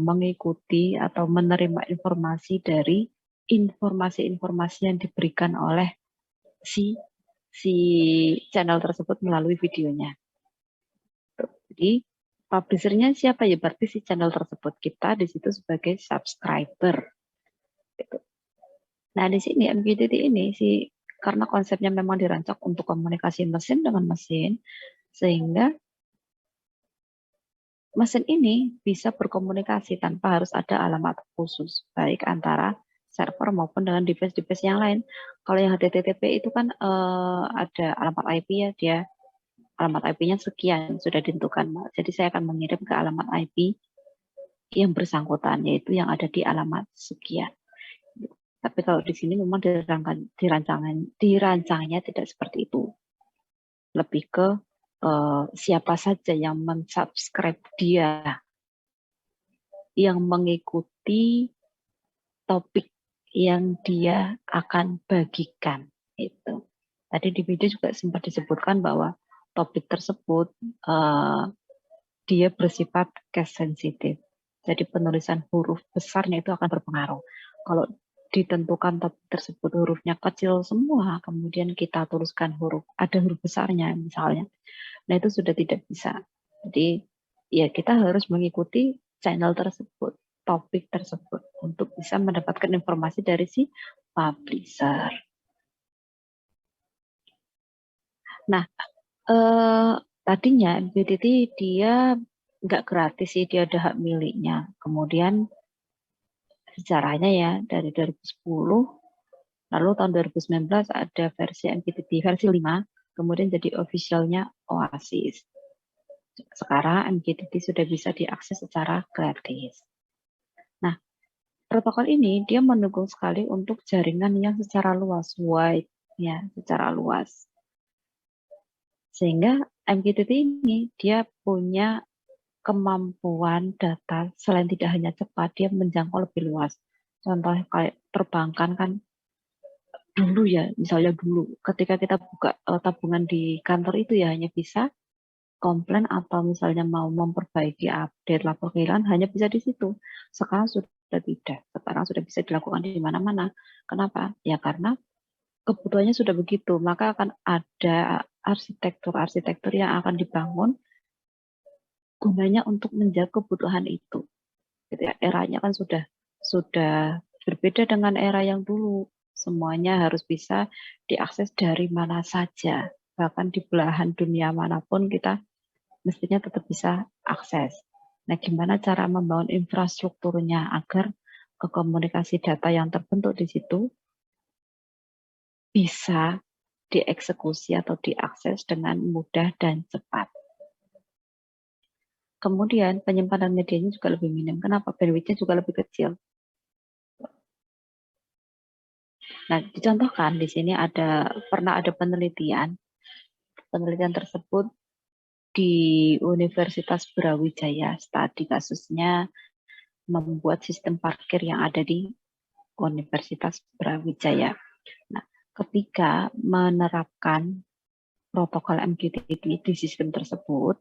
mengikuti atau menerima informasi dari informasi-informasi yang diberikan oleh si channel tersebut melalui videonya. Jadi publishernya siapa ya? Berarti si channel tersebut, kita di situ sebagai subscriber. Nah di sini MQTT ini karena konsepnya memang dirancang untuk komunikasi mesin dengan mesin, sehingga mesin ini bisa berkomunikasi tanpa harus ada alamat khusus, baik antara server maupun dengan device-device yang lain. Kalau yang HTTP itu kan ada alamat IP ya, dia alamat IP-nya sekian sudah ditentukan. Jadi saya akan mengirim ke alamat IP yang bersangkutan, yaitu yang ada di alamat sekian. Tapi kalau di sini memang dirancangnya tidak seperti itu. Lebih ke siapa saja yang mensubscribe dia, yang mengikuti topik yang dia akan bagikan. Itu. Tadi di video juga sempat disebutkan bahwa topik tersebut dia bersifat case sensitive. Jadi penulisan huruf besarnya itu akan berpengaruh. Kalau ditentukan topik tersebut hurufnya kecil semua, kemudian kita tuliskan ada huruf besarnya misalnya, nah itu sudah tidak bisa. Jadi ya kita harus mengikuti channel tersebut, topik tersebut untuk bisa mendapatkan informasi dari si publisher. Nah, tadinya MQTT dia nggak gratis sih, dia ada hak miliknya. Kemudian sejarahnya ya dari 2010, lalu tahun 2019 ada versi MQTT versi 5, kemudian jadi officialnya Oasis. Sekarang MQTT sudah bisa diakses secara gratis. Nah, protokol ini dia mendukung sekali untuk jaringan yang secara luas, wide ya, secara luas. Sehingga MQTT ini dia punya kemampuan data selain tidak hanya cepat, dia menjangkau lebih luas. Contoh kayak perbankan kan dulu ya, misalnya dulu ketika kita buka tabungan di kantor itu ya hanya bisa komplain atau misalnya mau memperbaiki update lapor kehilangan hanya bisa di situ. Sekarang sudah tidak. Sekarang sudah bisa dilakukan di mana-mana. Kenapa? Ya karena kebutuhannya sudah begitu, maka akan ada arsitektur-arsitektur yang akan dibangun gunanya untuk menjaga kebutuhan itu. Gitu ya. Eranya kan sudah berbeda dengan era yang dulu. Semuanya harus bisa diakses dari mana saja. Bahkan di belahan dunia manapun kita mestinya tetap bisa akses. Nah, gimana cara membangun infrastrukturnya agar komunikasi data yang terbentuk di situ bisa dieksekusi atau diakses dengan mudah dan cepat. Kemudian penyimpanan medianya juga lebih minim. Kenapa? Bandwidth-nya juga lebih kecil. Nah, dicontohkan di sini pernah ada penelitian. Penelitian tersebut di Universitas Brawijaya. Studi kasusnya membuat sistem parkir yang ada di Universitas Brawijaya. Nah, ketika menerapkan protokol MQTT di sistem tersebut,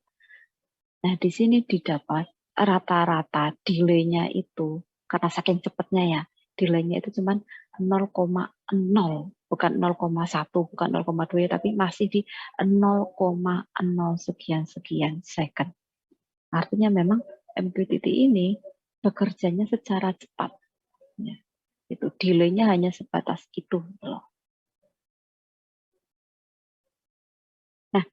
nah di sini didapat rata-rata delay-nya itu, karena saking cepatnya ya, delay-nya itu cuma 0,0, bukan 0,1, bukan 0,2, tapi masih di 0,0 sekian-sekian second. Artinya memang MQTT ini bekerjanya secara cepat. Ya, itu delay-nya hanya sebatas itu loh. Nah,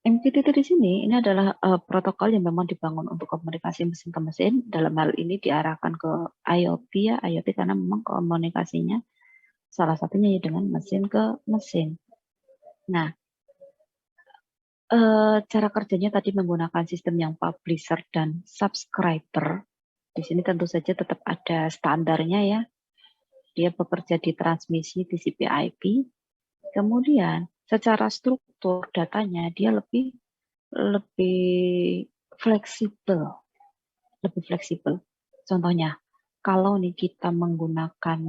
MQTT di sini ini adalah protokol yang memang dibangun untuk komunikasi mesin ke mesin. Dalam hal ini diarahkan ke IoT ya, IoT karena memang komunikasinya salah satunya ya dengan mesin ke mesin. Nah, cara kerjanya tadi menggunakan sistem yang publisher dan subscriber. Di sini tentu saja tetap ada standarnya ya. Dia bekerja di transmisi TCP/IP. Kemudian secara struktur datanya dia lebih fleksibel, Contohnya, kalau nih kita menggunakan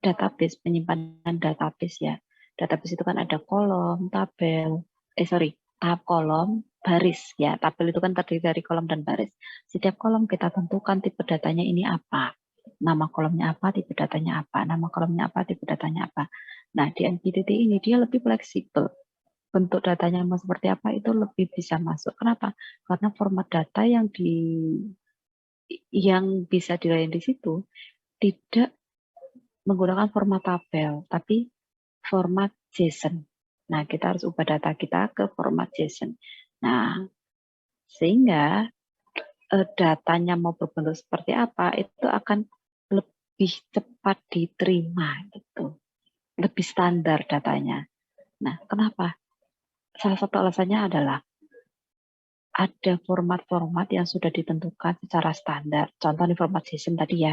database, penyimpanan database ya. Database itu kan ada kolom, tabel, tahap kolom, baris ya. Tabel itu kan terdiri dari kolom dan baris. Setiap kolom kita tentukan tipe datanya ini apa. Nama kolomnya apa, tipe datanya apa. Nama kolomnya apa, tipe datanya apa. Nah, di MQTT ini dia lebih fleksibel. Bentuk datanya mau seperti apa itu lebih bisa masuk. Kenapa? Karena format data yang bisa dilayani di situ tidak menggunakan format tabel, tapi format JSON. Nah, kita harus ubah data kita ke format JSON. Nah, sehingga datanya mau berbentuk seperti apa, itu akan lebih cepat diterima gitu. Lebih standar datanya. Nah, kenapa? Salah satu alasannya adalah ada format-format yang sudah ditentukan secara standar. Contoh di format JSON tadi ya,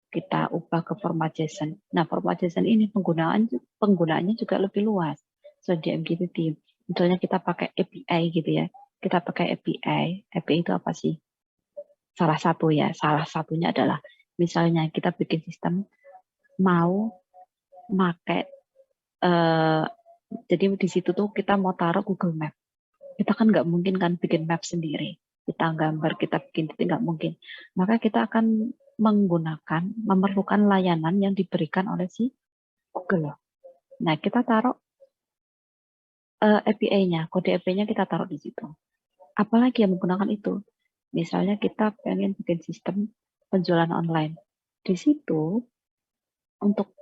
kita ubah ke format JSON. Nah, format JSON ini penggunaannya juga lebih luas. So, di MQTT, misalnya kita pakai API gitu ya. Kita pakai API. API itu apa sih? Salah satunya adalah misalnya kita bikin sistem mau pakai jadi di situ tuh kita mau taruh Google Map. Kita kan nggak mungkin kan bikin map sendiri. kita gambar, kita bikin titik, nggak mungkin. Maka kita akan memerlukan layanan yang diberikan oleh si Google. Nah, kita taruh API-nya, kode API-nya kita taruh di situ. Apalagi yang menggunakan itu? Misalnya kita pengen bikin sistem penjualan online. Di situ, untuk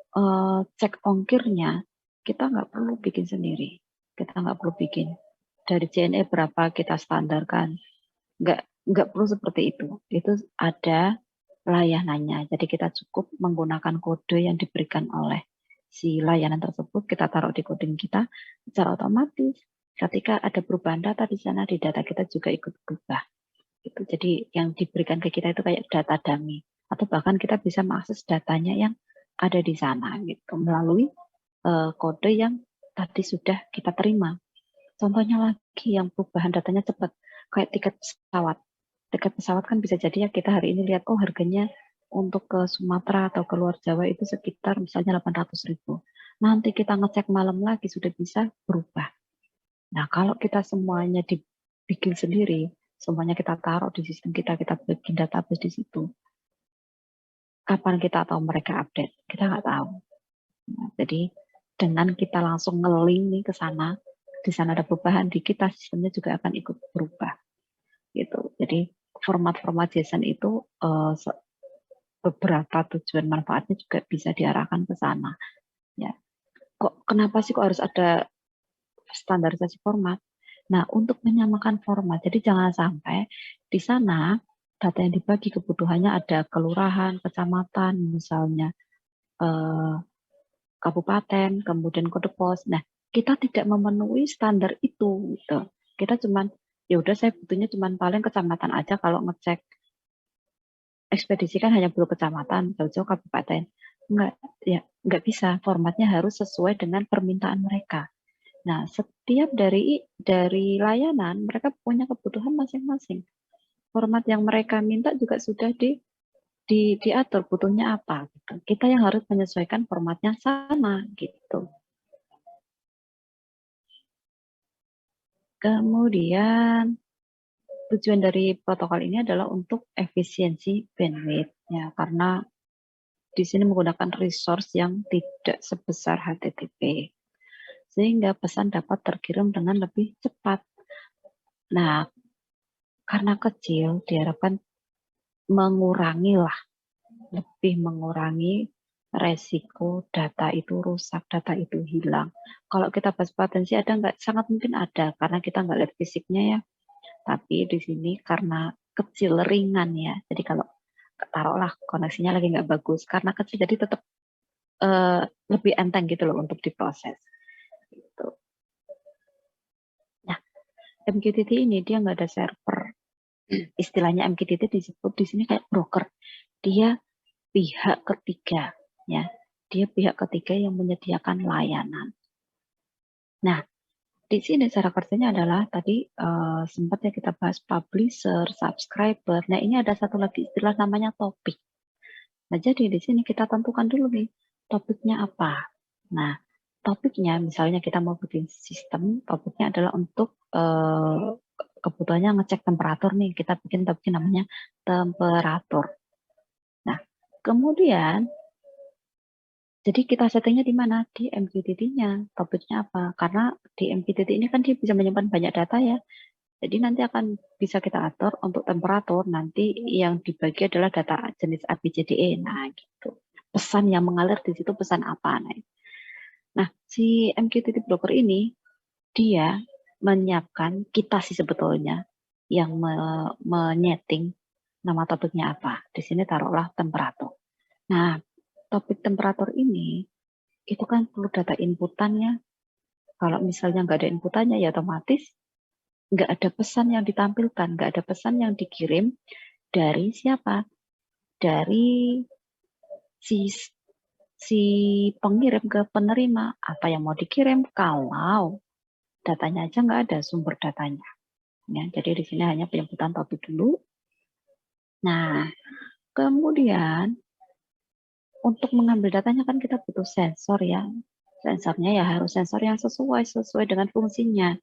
cek ongkirnya, kita nggak perlu bikin sendiri. Kita nggak perlu bikin. Dari JNE berapa kita standarkan. Nggak perlu seperti itu. Itu ada layanannya. Jadi kita cukup menggunakan kode yang diberikan oleh si layanan tersebut, kita taruh di coding kita, secara otomatis ketika ada perubahan data di sana, di data kita juga ikut berubah. Itu jadi yang diberikan ke kita itu kayak data dummy, atau bahkan kita bisa mengakses datanya yang ada di sana gitu melalui kode yang tadi sudah kita terima. Contohnya lagi yang perubahan datanya cepat, kayak tiket pesawat. Tiket pesawat kan bisa jadi ya kita hari ini lihat, oh harganya untuk ke Sumatera atau ke luar Jawa itu sekitar misalnya 800.000. Nanti kita ngecek malam lagi sudah bisa berubah. Nah, kalau kita semuanya dibikin sendiri, semuanya kita taruh di sistem kita bikin database di situ. Kapan kita tahu mereka update? Kita nggak tahu. Nah, jadi dengan kita langsung nge-link nih ke sana, di sana ada perubahan, di kita sistemnya juga akan ikut berubah. Gitu. Jadi format-format JSON itu beberapa tujuan manfaatnya juga bisa diarahkan ke sana. Ya. Kenapa sih kok harus ada standarisasi format? Nah, untuk menyamakan format, jadi jangan sampai di sana data yang dibagi kebutuhannya ada kelurahan, kecamatan, misalnya kabupaten, kemudian kode pos. Nah, kita tidak memenuhi standar itu. Gitu. Kita cuman, ya udah saya butuhnya cuman paling kecamatan aja kalau ngecek ekspedisi kan hanya perlu kecamatan, jauh-jauh kabupaten. Nggak bisa. Formatnya harus sesuai dengan permintaan mereka. Nah, setiap dari layanan mereka punya kebutuhan masing-masing. Format yang mereka minta juga sudah diatur butuhnya apa. Gitu. Kita yang harus menyesuaikan formatnya sama gitu. Kemudian tujuan dari protokol ini adalah untuk efisiensi bandwidth ya, karena di sini menggunakan resource yang tidak sebesar HTTP, sehingga pesan dapat terkirim dengan lebih cepat. Nah, karena kecil, diharapkan lebih mengurangi resiko data itu rusak, data itu hilang. Kalau kita bahas potensi ada nggak? Sangat mungkin ada, karena kita nggak lihat fisiknya ya. Tapi di sini karena kecil, ringan ya. Jadi kalau taruhlah koneksinya lagi nggak bagus, karena kecil jadi tetap lebih enteng gitu loh untuk diproses. Gitu. Nah, MQTT ini dia nggak ada server. Istilahnya MQTT disebut di sini kayak broker. Dia pihak ketiga, ya. Dia pihak ketiga yang menyediakan layanan. Nah, di sini cara kerjanya adalah tadi sempat ya kita bahas publisher, subscriber. Nah, ini ada satu lagi istilah namanya topik. Nah, jadi di sini kita tentukan dulu nih topiknya apa. Nah, topiknya misalnya kita mau bikin sistem, topiknya adalah untuk kebutuhannya ngecek temperatur nih. Kita bikin topiknya namanya temperatur. Nah, kemudian jadi kita settingnya di mana? Di MQTT-nya. Topiknya apa? Karena di MQTT ini kan dia bisa menyimpan banyak data ya. Jadi nanti akan bisa kita atur untuk temperatur. Nanti yang dibagi adalah data jenis ABCDE. Nah, gitu. Pesan yang mengalir di situ pesan apa? Nah, si MQTT broker ini dia menyiapkan, kita sih sebetulnya yang menyeting nama topiknya apa. Di sini taruhlah temperatur. Nah, topik temperatur ini itu kan perlu data inputannya. Kalau misalnya nggak ada inputannya ya otomatis nggak ada pesan yang ditampilkan, nggak ada pesan yang dikirim dari siapa? Dari si pengirim ke penerima. Apa yang mau dikirim kalau datanya aja nggak ada sumber datanya. Ya, jadi di sini hanya penyebutan topik dulu. Nah, kemudian untuk mengambil datanya kan kita butuh sensor ya. Sensornya ya harus sensor yang sesuai dengan fungsinya.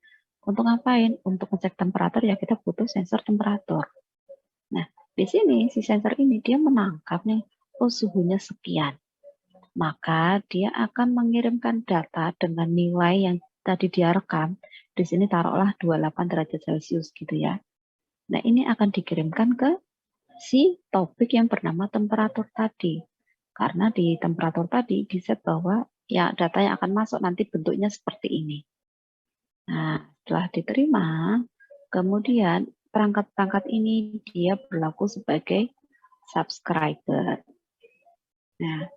Untuk ngapain? Untuk ngecek temperatur ya kita butuh sensor temperatur. Nah, di sini si sensor ini dia menangkap nih, oh suhunya sekian. Maka dia akan mengirimkan data dengan nilai yang tadi dia rekam. Di sini taruhlah 28 derajat Celcius gitu ya. Nah, ini akan dikirimkan ke si topik yang bernama temperatur tadi. Karena di temperatur tadi diset bahwa ya data yang akan masuk nanti bentuknya seperti ini. Nah, setelah diterima, kemudian perangkat-perangkat ini dia berlaku sebagai subscriber. Nah,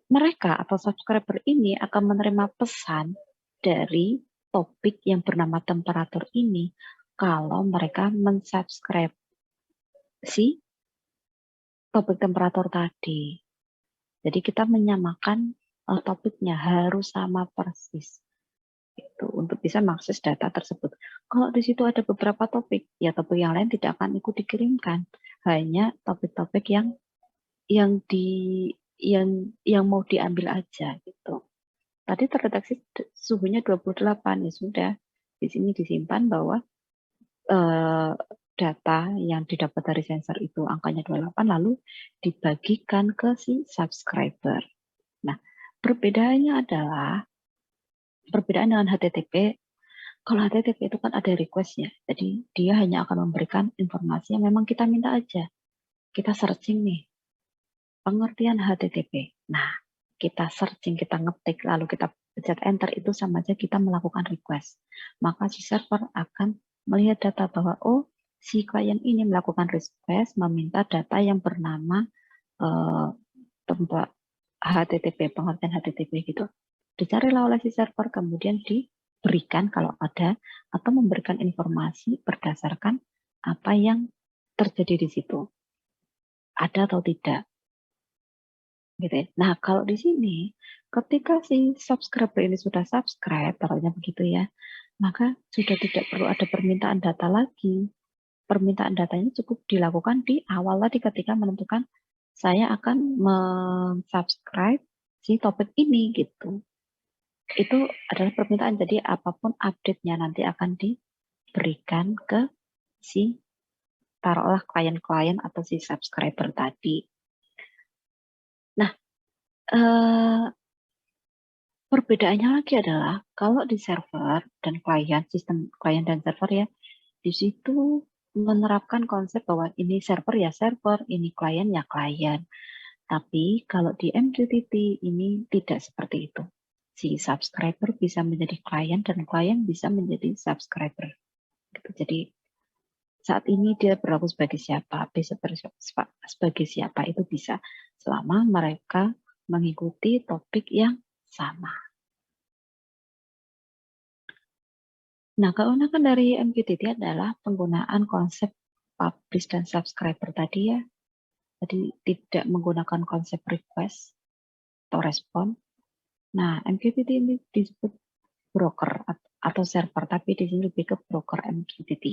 mereka atau subscriber ini akan menerima pesan dari topik yang bernama temperatur ini kalau mereka mensubscribe si topik temperatur tadi. Jadi kita menyamakan topiknya harus sama persis itu untuk bisa mengakses data tersebut. Kalau di situ ada beberapa topik, ya topik yang lain tidak akan ikut dikirimkan. Hanya topik-topik yang mau diambil aja gitu. Tadi terdeteksi suhunya 28 ya sudah. Di sini disimpan bahwa data yang didapat dari sensor itu angkanya 28 lalu dibagikan ke si subscriber. Nah, perbedaannya adalah perbedaan dengan HTTP. Kalau HTTP itu kan ada request-nya. Jadi dia hanya akan memberikan informasi yang memang kita minta aja. Kita searching nih, pengertian HTTP. Nah, kita searching, kita ngetik, lalu kita pencet enter, itu sama aja kita melakukan request. Maka si server akan melihat data bahwa, oh, si klien ini melakukan request, meminta data yang bernama tempat HTTP, pengertian HTTP gitu. Dicarilah oleh si server, kemudian diberikan kalau ada, atau memberikan informasi berdasarkan apa yang terjadi di situ. Ada atau tidak. Gitu ya. Nah, kalau di sini, ketika si subscriber ini sudah subscribe, taruhnya begitu ya, maka sudah tidak perlu ada permintaan data lagi. Permintaan datanya cukup dilakukan di awal tadi ketika menentukan saya akan mensubscribe si topik ini gitu. Itu adalah permintaan, jadi apapun update-nya nanti akan diberikan ke si taruhlah klien-klien atau si subscriber tadi. Nah, perbedaannya lagi adalah kalau di server dan klien, sistem klien dan server ya, di situ menerapkan konsep bahwa ini server ya server, ini klien ya klien. Tapi kalau di MQTT ini tidak seperti itu. Si subscriber bisa menjadi klien dan klien bisa menjadi subscriber. Jadi saat ini dia berlaku sebagai siapa, bisa sebagai siapa itu bisa selama mereka mengikuti topik yang sama. Nah, keunikan dari MQTT adalah penggunaan konsep publish dan subscriber tadi ya. Jadi tidak menggunakan konsep request atau respon. Nah, MQTT ini disebut broker atau server, tapi di sini lebih ke broker MQTT.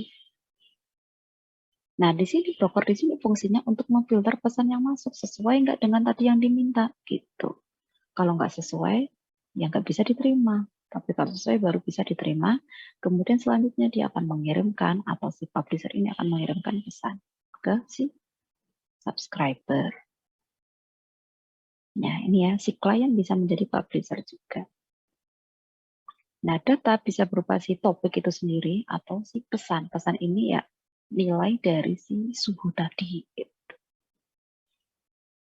Nah, di sini broker di sini fungsinya untuk memfilter pesan yang masuk sesuai nggak dengan tadi yang diminta gitu. Kalau nggak sesuai, ya nggak bisa diterima. Tapi kalau sesuai baru bisa diterima. Kemudian selanjutnya dia akan mengirimkan atau si publisher ini akan mengirimkan pesan ke si subscriber. Nah, ini ya, si klien bisa menjadi publisher juga. Nah, data bisa berupa si topik itu sendiri atau si pesan. Pesan ini ya nilai dari si suhu tadi.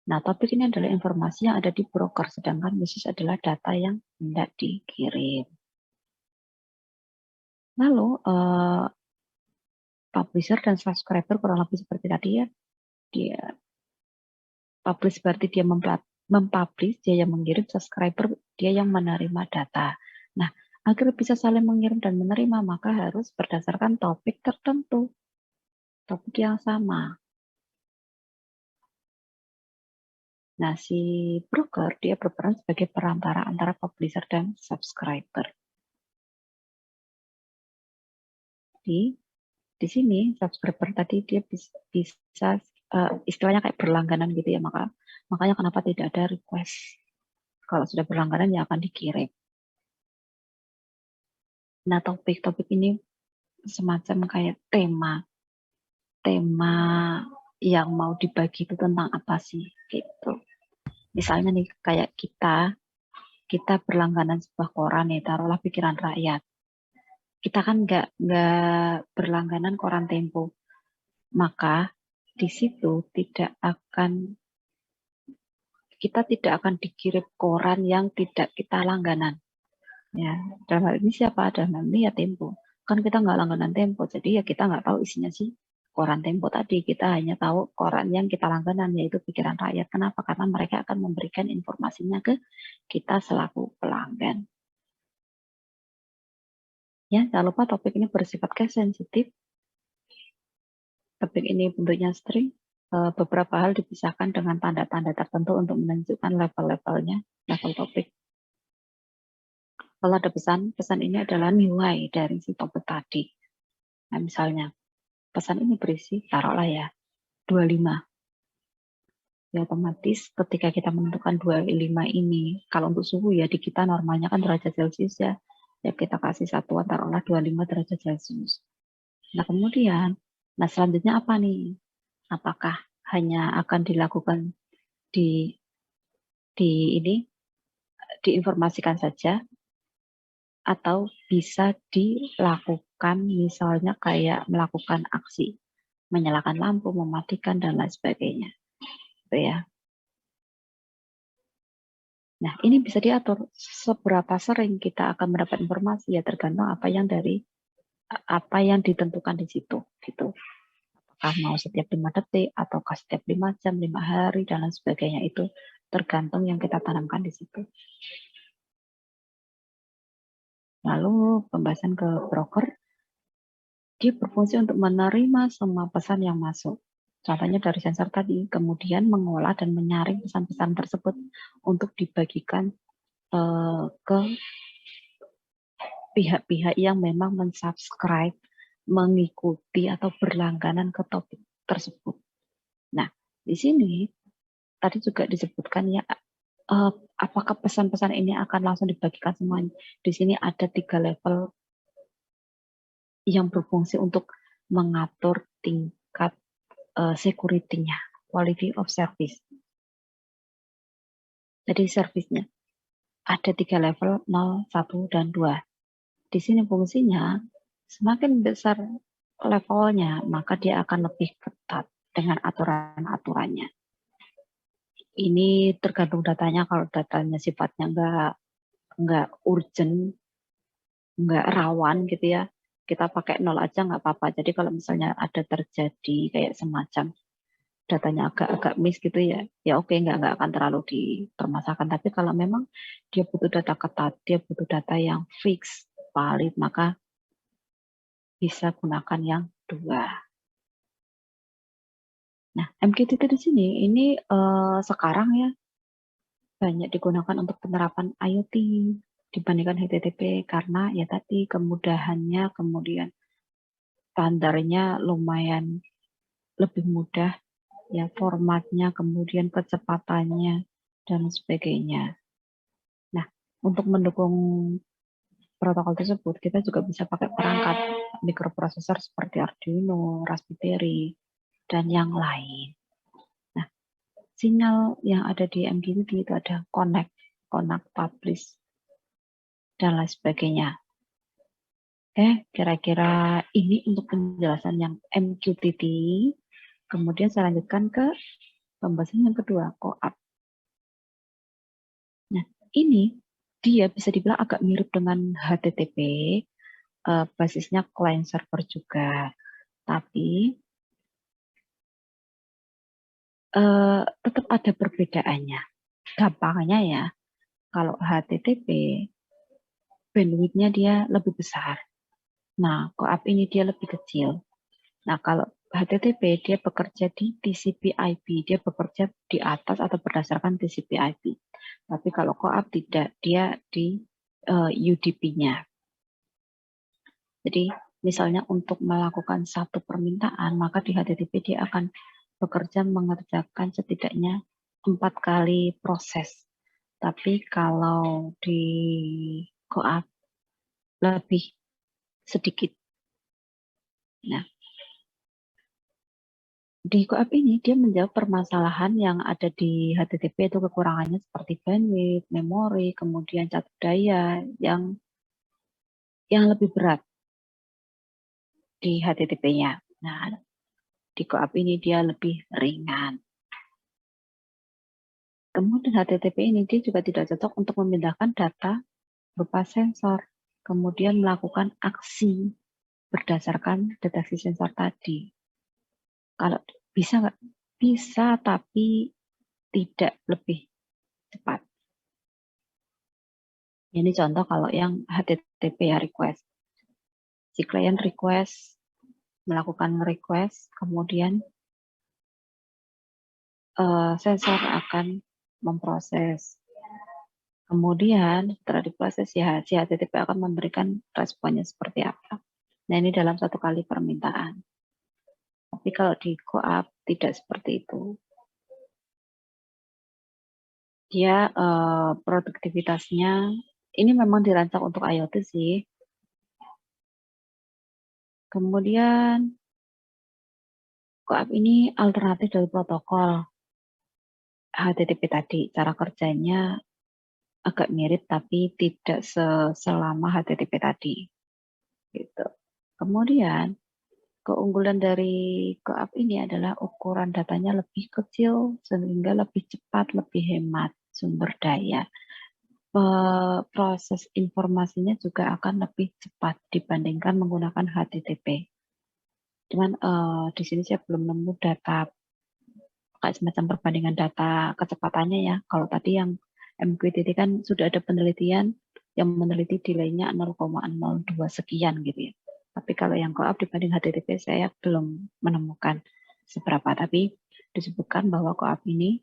Nah, topik ini adalah informasi yang ada di broker, sedangkan message adalah data yang hendak dikirim. Lalu, publisher dan subscriber kurang lebih seperti tadi ya. Dia publish berarti dia mempublish, dia yang mengirim, subscriber dia yang menerima data. Nah, agar bisa saling mengirim dan menerima, maka harus berdasarkan topik tertentu. Topik yang sama. Nah, si broker dia berperan sebagai perantara antara publisher dan subscriber. Di sini subscriber tadi dia bisa istilahnya kayak berlangganan gitu ya, makanya kenapa tidak ada request. Kalau sudah berlangganan ya akan dikirim. Nah, topik-topik ini semacam kayak tema yang mau dibagi itu tentang apa sih gitu. Misalnya nih kayak kita berlangganan sebuah koran nih, taruhlah Pikiran Rakyat. Kita kan nggak berlangganan koran Tempo, maka di situ kita tidak akan dikirim koran yang tidak kita langganan. Ya, dalam hal ini siapa? Dalam hal ini ya Tempo. Kan kita nggak langganan Tempo, jadi ya kita nggak tahu isinya sih koran Tempo tadi. Kita hanya tahu koran yang kita langganan, yaitu Pikiran Rakyat. Kenapa? Karena mereka akan memberikan informasinya ke kita selaku pelanggan. Ya, jangan lupa topik ini bersifat case sensitif. Topik ini bentuknya string. Beberapa hal dipisahkan dengan tanda-tanda tertentu untuk menunjukkan level-levelnya, level topik. Kalau ada pesan ini adalah nilai dari si topik tadi. Nah, misalnya, pesan ini berisi, taruhlah ya, 25. Ya, otomatis ketika kita menentukan 25 ini, kalau untuk suhu ya di kita normalnya kan derajat Celcius ya. Ya kita kasih satuan taruhlah 25 derajat Celcius. Nah, kemudian, selanjutnya apa nih? Apakah hanya akan dilakukan diinformasikan saja, atau bisa dilakukan misalnya kayak melakukan aksi, menyalakan lampu, mematikan, dan lain sebagainya. Gitu ya. Nah, ini bisa diatur seberapa sering kita akan mendapat informasi, ya tergantung apa yang ditentukan di situ. Gitu. Apakah mau setiap 5 detik, ataukah setiap 5 jam, 5 hari, dan lain sebagainya. Itu tergantung yang kita tanamkan di situ. Lalu pembahasan ke broker, dia berfungsi untuk menerima semua pesan yang masuk. Contohnya dari sensor tadi, kemudian mengolah dan menyaring pesan-pesan tersebut untuk dibagikan ke pihak-pihak yang memang mensubscribe, mengikuti atau berlangganan ke topik tersebut. Nah, di sini tadi juga disebutkan ya, apakah pesan-pesan ini akan langsung dibagikan semuanya. Di sini ada 3 level yang berfungsi untuk mengatur tingkat security-nya, quality of service. Jadi service-nya ada 3 level, 0, 1, dan 2. Di sini fungsinya, semakin besar levelnya, maka dia akan lebih ketat dengan aturan-aturannya. Ini tergantung datanya. Kalau datanya sifatnya nggak urgent, nggak rawan gitu ya, kita pakai 0 aja nggak apa-apa. Jadi kalau misalnya ada terjadi kayak semacam datanya agak-agak miss gitu ya, ya oke, nggak akan terlalu dipermasalahkan. Tapi kalau memang dia butuh data ketat, dia butuh data yang fix, valid, maka bisa gunakan yang 2. Nah, MQTT di sini ini sekarang ya banyak digunakan untuk penerapan IoT dibandingkan HTTP karena ya tadi kemudahannya, kemudian standarnya lumayan lebih mudah, ya formatnya, kemudian kecepatannya, dan sebagainya. Nah, untuk mendukung protokol tersebut, kita juga bisa pakai perangkat mikroprosesor seperti Arduino, Raspberry, dan yang lain. Nah, sinyal yang ada di MQTT itu ada connect, publish, dan lain sebagainya. Kira-kira ini untuk penjelasan yang MQTT. Kemudian saya lanjutkan ke pembahasan yang kedua, CoAP. Nah, ini dia bisa dibilang agak mirip dengan HTTP, basisnya client server juga, tapi tetap ada perbedaannya. Gampangnya ya, kalau HTTP bandwidth-nya dia lebih besar. Nah, CoAP ini dia lebih kecil. Nah, kalau HTTP dia bekerja di TCP/IP, dia bekerja di atas atau berdasarkan TCP/IP. Tapi kalau CoAP tidak, dia di UDP-nya. Jadi, misalnya untuk melakukan satu permintaan, maka di HTTP dia akan bekerja mengerjakan setidaknya 4 kali proses. Tapi kalau di CoAP lebih sedikit. Nah, di QAP ini dia menjawab permasalahan yang ada di HTTP, itu kekurangannya seperti bandwidth, memori, kemudian cakup daya yang lebih berat di HTTP-nya. Nah, di QAP ini dia lebih ringan. Kemudian HTTP ini dia juga tidak cocok untuk memindahkan data berupa sensor, kemudian melakukan aksi berdasarkan deteksi sensor tadi. Kalau bisa nggak? Bisa, tapi tidak lebih cepat. Ini contoh kalau yang HTTP ya, request. Si klien request, melakukan request, kemudian sensor akan memproses. Kemudian setelah diproses ya si HTTP akan memberikan responnya seperti apa. Nah, ini dalam satu kali permintaan. Tapi kalau di QAP tidak seperti itu. Dia produktivitasnya ini memang dirancang untuk IoT sih. Kemudian QAP ini alternatif dari protokol HTTP tadi. Cara kerjanya agak mirip tapi tidak selama HTTP tadi. Gitu. Kemudian keunggulan dari QAP ini adalah ukuran datanya lebih kecil sehingga lebih cepat, lebih hemat sumber daya. Proses informasinya juga akan lebih cepat dibandingkan menggunakan HTTP. Cuman di sini saya belum nemu data kayak semacam perbandingan data kecepatannya ya. Kalau tadi yang MQTT kan sudah ada penelitian yang meneliti delay-nya 0,02 sekian gitu ya. Tapi kalau yang QAP dibanding HTTP saya belum menemukan seberapa. Tapi disebutkan bahwa QAP ini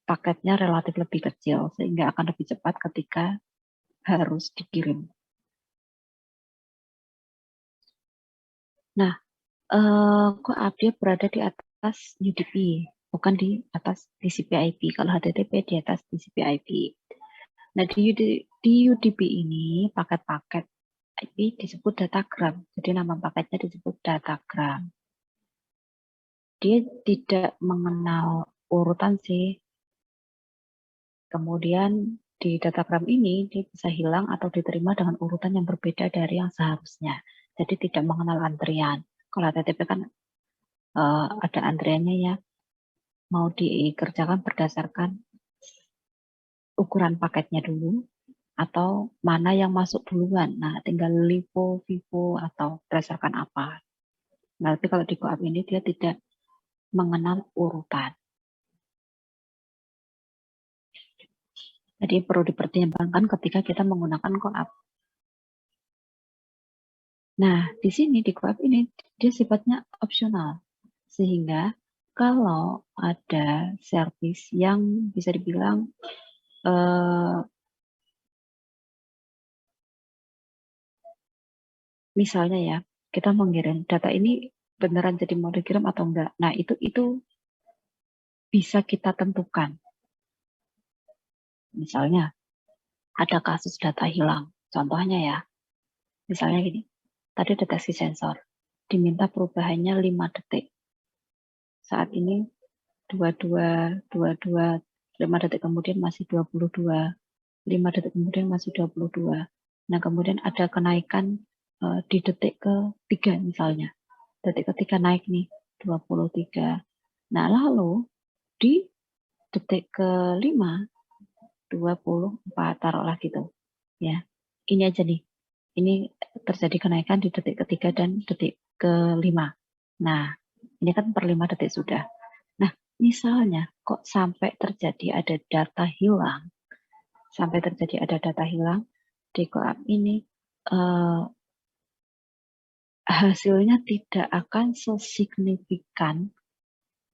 paketnya relatif lebih kecil sehingga akan lebih cepat ketika harus dikirim. Nah, QAP dia berada di atas UDP, bukan di atas TCP/IP. Kalau HTTP di atas TCP/IP. Nah, di UDP ini paket-paket IP disebut datagram. Jadi nama paketnya disebut datagram. Dia tidak mengenal urutan sih. Kemudian di datagram ini dia bisa hilang atau diterima dengan urutan yang berbeda dari yang seharusnya. Jadi tidak mengenal antrian. Kalau HTTP kan ada antriannya ya. Mau dikerjakan berdasarkan ukuran paketnya dulu atau mana yang masuk duluan. Nah, tinggal LIFO, FIFO atau berdasarkan apa. Nah, tapi kalau di QAP ini dia tidak mengenal urutan. Jadi perlu dipertimbangkan ketika kita menggunakan QAP. Nah, di sini di QAP ini dia sifatnya opsional. Sehingga kalau ada service yang bisa dibilang misalnya ya, kita mengirim data ini beneran jadi mau dikirim atau enggak. Nah, itu bisa kita tentukan. Misalnya, ada kasus data hilang. Contohnya ya, misalnya gini, tadi deteksi sensor, diminta perubahannya 5 detik. Saat ini 22, 5 detik kemudian masih 22, 5 detik kemudian masih 22. Nah, kemudian ada kenaikan di detik ke-3 misalnya. Detik ke-3 naik nih, 23. Nah, lalu di detik ke-5, 24, taruhlah gitu. Ya, ini aja nih. Ini terjadi kenaikan di detik ke-3 dan detik ke-5. Nah, ini kan per 5 detik sudah. Nah, misalnya kok sampai terjadi ada data hilang, di QAP ini hasilnya tidak akan sesignifikan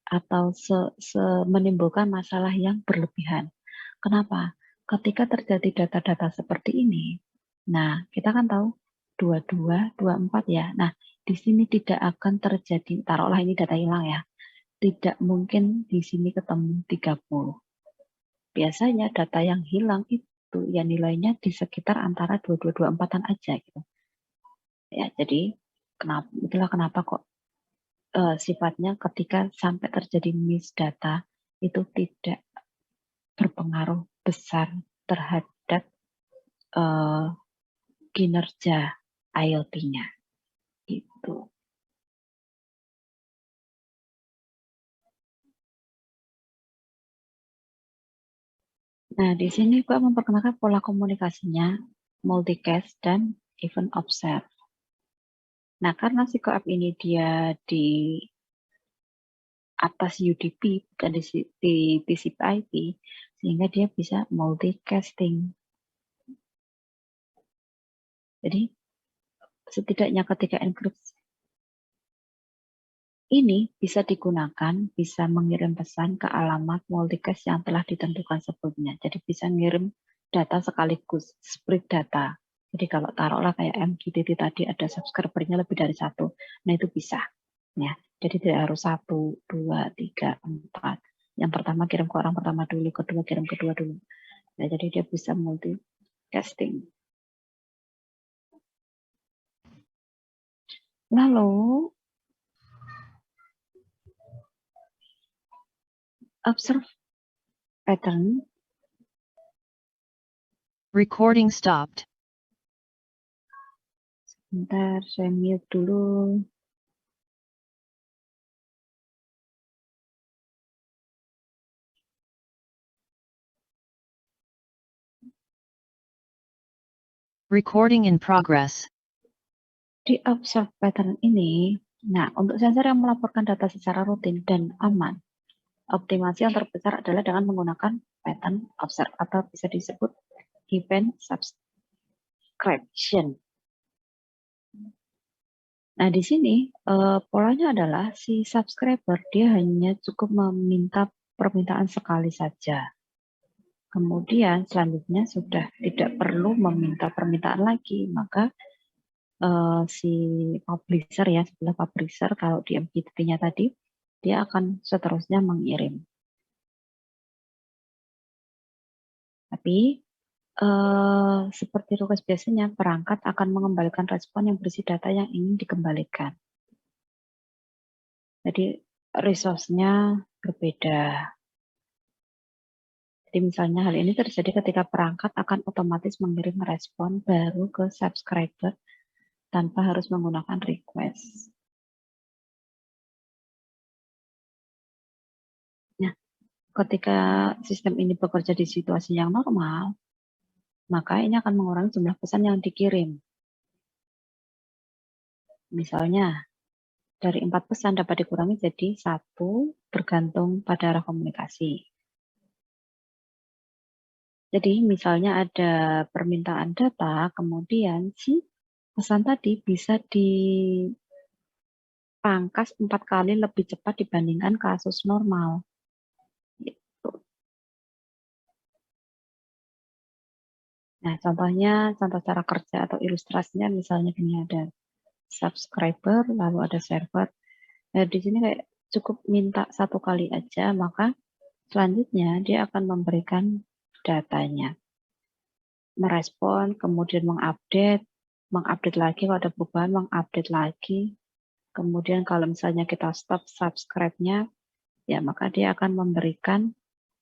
atau menimbulkan masalah yang berlebihan. Kenapa? Ketika terjadi data-data seperti ini, nah kita kan tahu 22, 24 ya. Nah, di sini tidak akan terjadi, taruhlah ini data hilang ya. Tidak mungkin di sini ketemu 30. Biasanya data yang hilang itu itu ya nilainya di sekitar antara 2224-an aja gitu. Ya, jadi itulah kenapa kok sifatnya ketika sampai terjadi miss data itu tidak berpengaruh besar terhadap kinerja IoT-nya gitu. Nah, di sini gue memperkenalkan pola komunikasinya, multicast dan event observe. Nah, karena si co-op ini dia di atas UDP, bukan di TCP/IP, sehingga dia bisa multicasting. Jadi, setidaknya ketika enkripsi ini bisa digunakan, bisa mengirim pesan ke alamat multicast yang telah ditentukan sebelumnya. Jadi bisa ngirim data sekaligus, split data. Jadi kalau taruhlah kayak MQTT tadi ada subscribernya lebih dari satu, nah itu bisa. Ya, jadi tidak harus 1, 2, 3, 4. Yang pertama kirim ke orang pertama dulu, kedua kirim kedua dulu. Nah, jadi dia bisa multicasting. Lalu observe pattern. Recording stopped. Bentar, saya mute dulu. Recording in progress. Di observe pattern ini, nah untuk sensor yang melaporkan data secara rutin dan aman, optimasi yang terbesar adalah dengan menggunakan pattern observe atau bisa disebut event subscription. Nah di sini polanya adalah si subscriber dia hanya cukup meminta permintaan sekali saja. Kemudian selanjutnya sudah tidak perlu meminta permintaan lagi, maka si publisher ya, sebelah publisher kalau di MQTT-nya tadi, dia akan seterusnya mengirim. Tapi seperti tugas biasanya, perangkat akan mengembalikan respon yang berisi data yang ingin dikembalikan. Jadi resource-nya berbeda. Jadi misalnya hal ini terjadi ketika perangkat akan otomatis mengirim respon baru ke subscriber tanpa harus menggunakan request. Nah, ketika sistem ini bekerja di situasi yang normal, maka ini akan mengurangi jumlah pesan yang dikirim. Misalnya, dari 4 pesan dapat dikurangi jadi 1 bergantung pada arah komunikasi. Jadi misalnya ada permintaan data, kemudian si pesan tadi bisa dipangkas 4 kali lebih cepat dibandingkan kasus normal. Gitu. Nah, contohnya, contoh cara kerja atau ilustrasinya misalnya gini ada subscriber, lalu ada server. Nah, di sini kayak cukup minta 1 kali aja, maka selanjutnya dia akan memberikan datanya. Merespon, kemudian mengupdate lagi kalau ada perubahan, mengupdate lagi. Kemudian kalau misalnya kita stop subscribe-nya, ya maka dia akan memberikan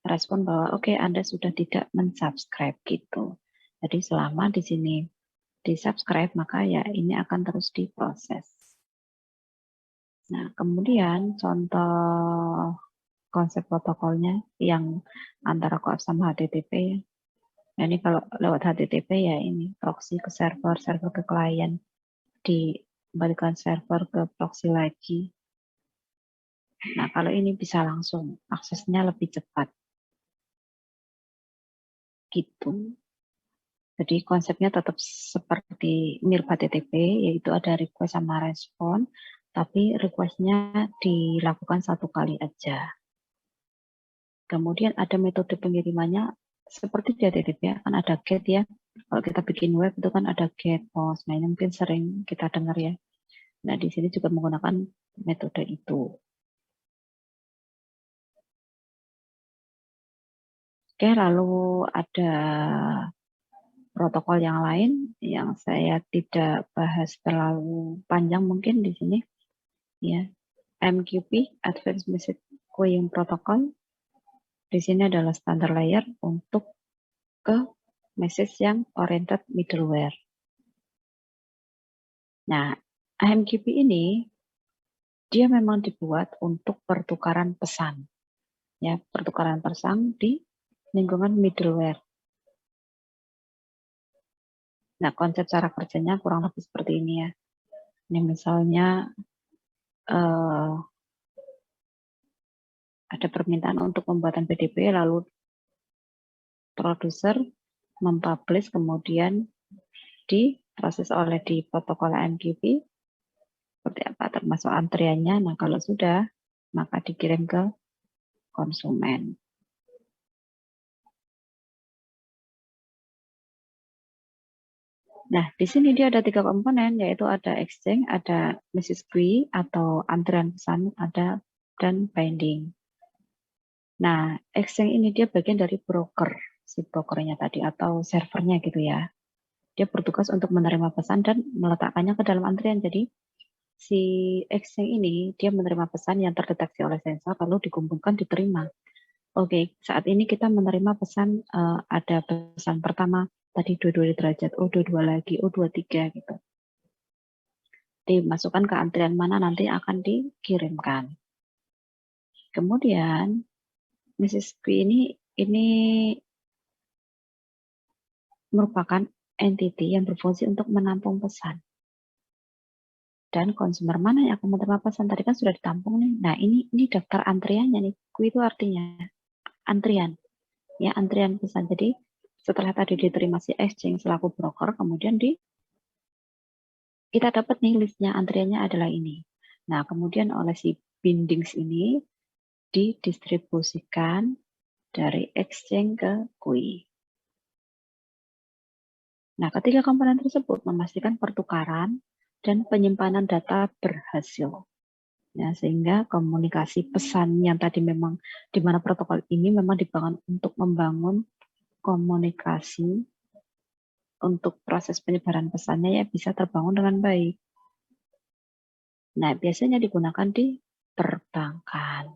respon bahwa oke, Anda sudah tidak mensubscribe gitu. Jadi selama di sini di-subscribe, maka ya ini akan terus diproses. Nah, kemudian contoh konsep protokolnya yang antara co-op sama HTTP ya. Nah, ini kalau lewat HTTP ya ini proxy ke server, server ke klien, dikembalikan server ke proxy lagi. Nah, kalau ini bisa langsung, aksesnya lebih cepat. Gitu. Jadi konsepnya tetap seperti mirip HTTP, yaitu ada request sama respon, tapi requestnya dilakukan 1 kali aja. Kemudian ada metode pengirimannya seperti di HTTP, kan ada GET ya. Kalau kita bikin web itu kan ada GET, POST, nah ini mungkin sering kita dengar ya. Nah di sini juga menggunakan metode itu. Oke, lalu ada protokol yang lain yang saya tidak bahas terlalu panjang mungkin di sini, ya. MQP, Advanced Message Queuing Protocol, di sini adalah standar layer untuk ke message yang oriented middleware. Nah, AMQP ini dia memang dibuat untuk pertukaran pesan, ya, pertukaran pesan di lingkungan middleware. Nah, konsep cara kerjanya kurang lebih seperti ini ya. Ini misalnya ada permintaan untuk pembuatan PDP, lalu produser mempublish, kemudian diproses oleh di protokol AMQP seperti apa, termasuk antriannya. Nah, kalau sudah, maka dikirim ke konsumen. Nah, di sini dia ada 3 komponen, yaitu ada exchange, ada message queue atau antrian pesan, ada dan binding. Nah, exchange ini dia bagian dari broker, si brokernya tadi atau servernya gitu ya. Dia bertugas untuk menerima pesan dan meletakkannya ke dalam antrian. Jadi si exchange ini dia menerima pesan yang terdeteksi oleh sensor lalu dikumpulkan diterima. Oke, saat ini kita menerima pesan, ada pesan pertama tadi 22 derajat, 22 lagi, 23 gitu. Dimasukkan ke antrian mana nanti akan dikirimkan. Kemudian Mrs. Q ini merupakan entity yang berfungsi untuk menampung pesan. Dan konsumer mana yang akan menerima pesan tadi kan sudah ditampung nih. Nah, ini daftar antriannya nih. Q itu artinya antrian. Ya, antrian pesan. Jadi setelah tadi diterima si exchange selaku broker, kemudian kita dapat nih listnya, antriannya adalah ini. Nah, kemudian oleh si bindings ini didistribusikan dari exchange ke QUI. Nah, ketiga komponen tersebut memastikan pertukaran dan penyimpanan data berhasil. Ya, sehingga komunikasi pesan yang tadi memang di mana protokol ini memang dibangun untuk membangun komunikasi untuk proses penyebaran pesannya ya bisa terbangun dengan baik. Nah, biasanya digunakan di perbankan.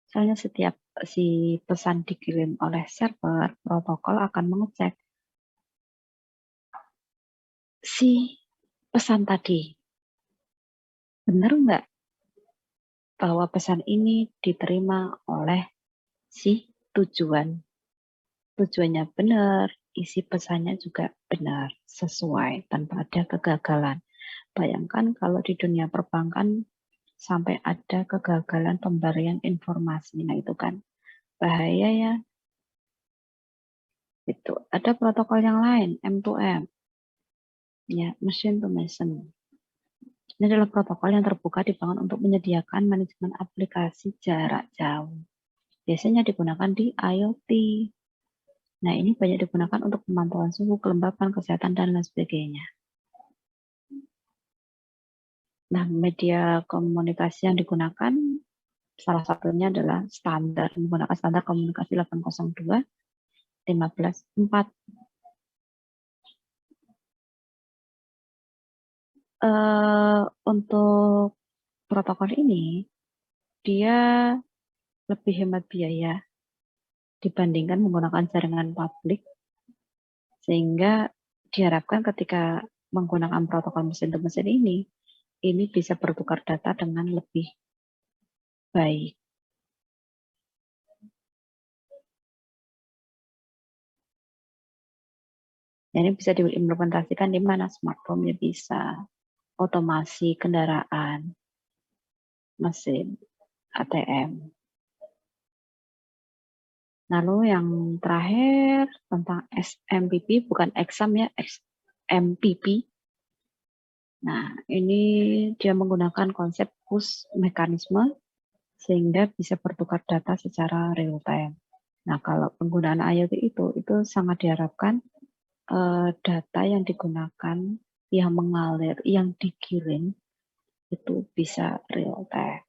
Misalnya setiap si pesan dikirim oleh server, protokol akan mengecek si pesan tadi. Benar nggak bahwa pesan ini diterima oleh si tujuan? Tujuannya benar, isi pesannya juga benar, sesuai, tanpa ada kegagalan. Bayangkan kalau di dunia perbankan sampai ada kegagalan pemberian informasi, nah itu kan bahaya ya. Itu ada protokol yang lain, M2M, ya, machine to machine. Ini adalah protokol yang terbuka dibangun untuk menyediakan manajemen aplikasi jarak jauh. Biasanya digunakan di IoT. Nah, ini banyak digunakan untuk pemantauan suhu, kelembapan, kesehatan, dan lain sebagainya. Nah, media komunikasi yang digunakan salah satunya adalah menggunakan standar komunikasi 802.15.4. Untuk protokol ini, dia lebih hemat biaya dibandingkan menggunakan jaringan publik, sehingga diharapkan ketika menggunakan protokol mesin to mesin ini bisa bertukar data dengan lebih baik. Ini bisa diimplementasikan di mana? Smart home ya bisa, otomasi kendaraan, mesin, ATM. Lalu yang terakhir tentang SMPP, bukan exam ya, SMPP. Nah, ini dia menggunakan konsep push mekanisme sehingga bisa bertukar data secara real time. Nah, kalau penggunaan IoT itu sangat diharapkan data yang digunakan, yang mengalir, yang dikirim itu bisa real time.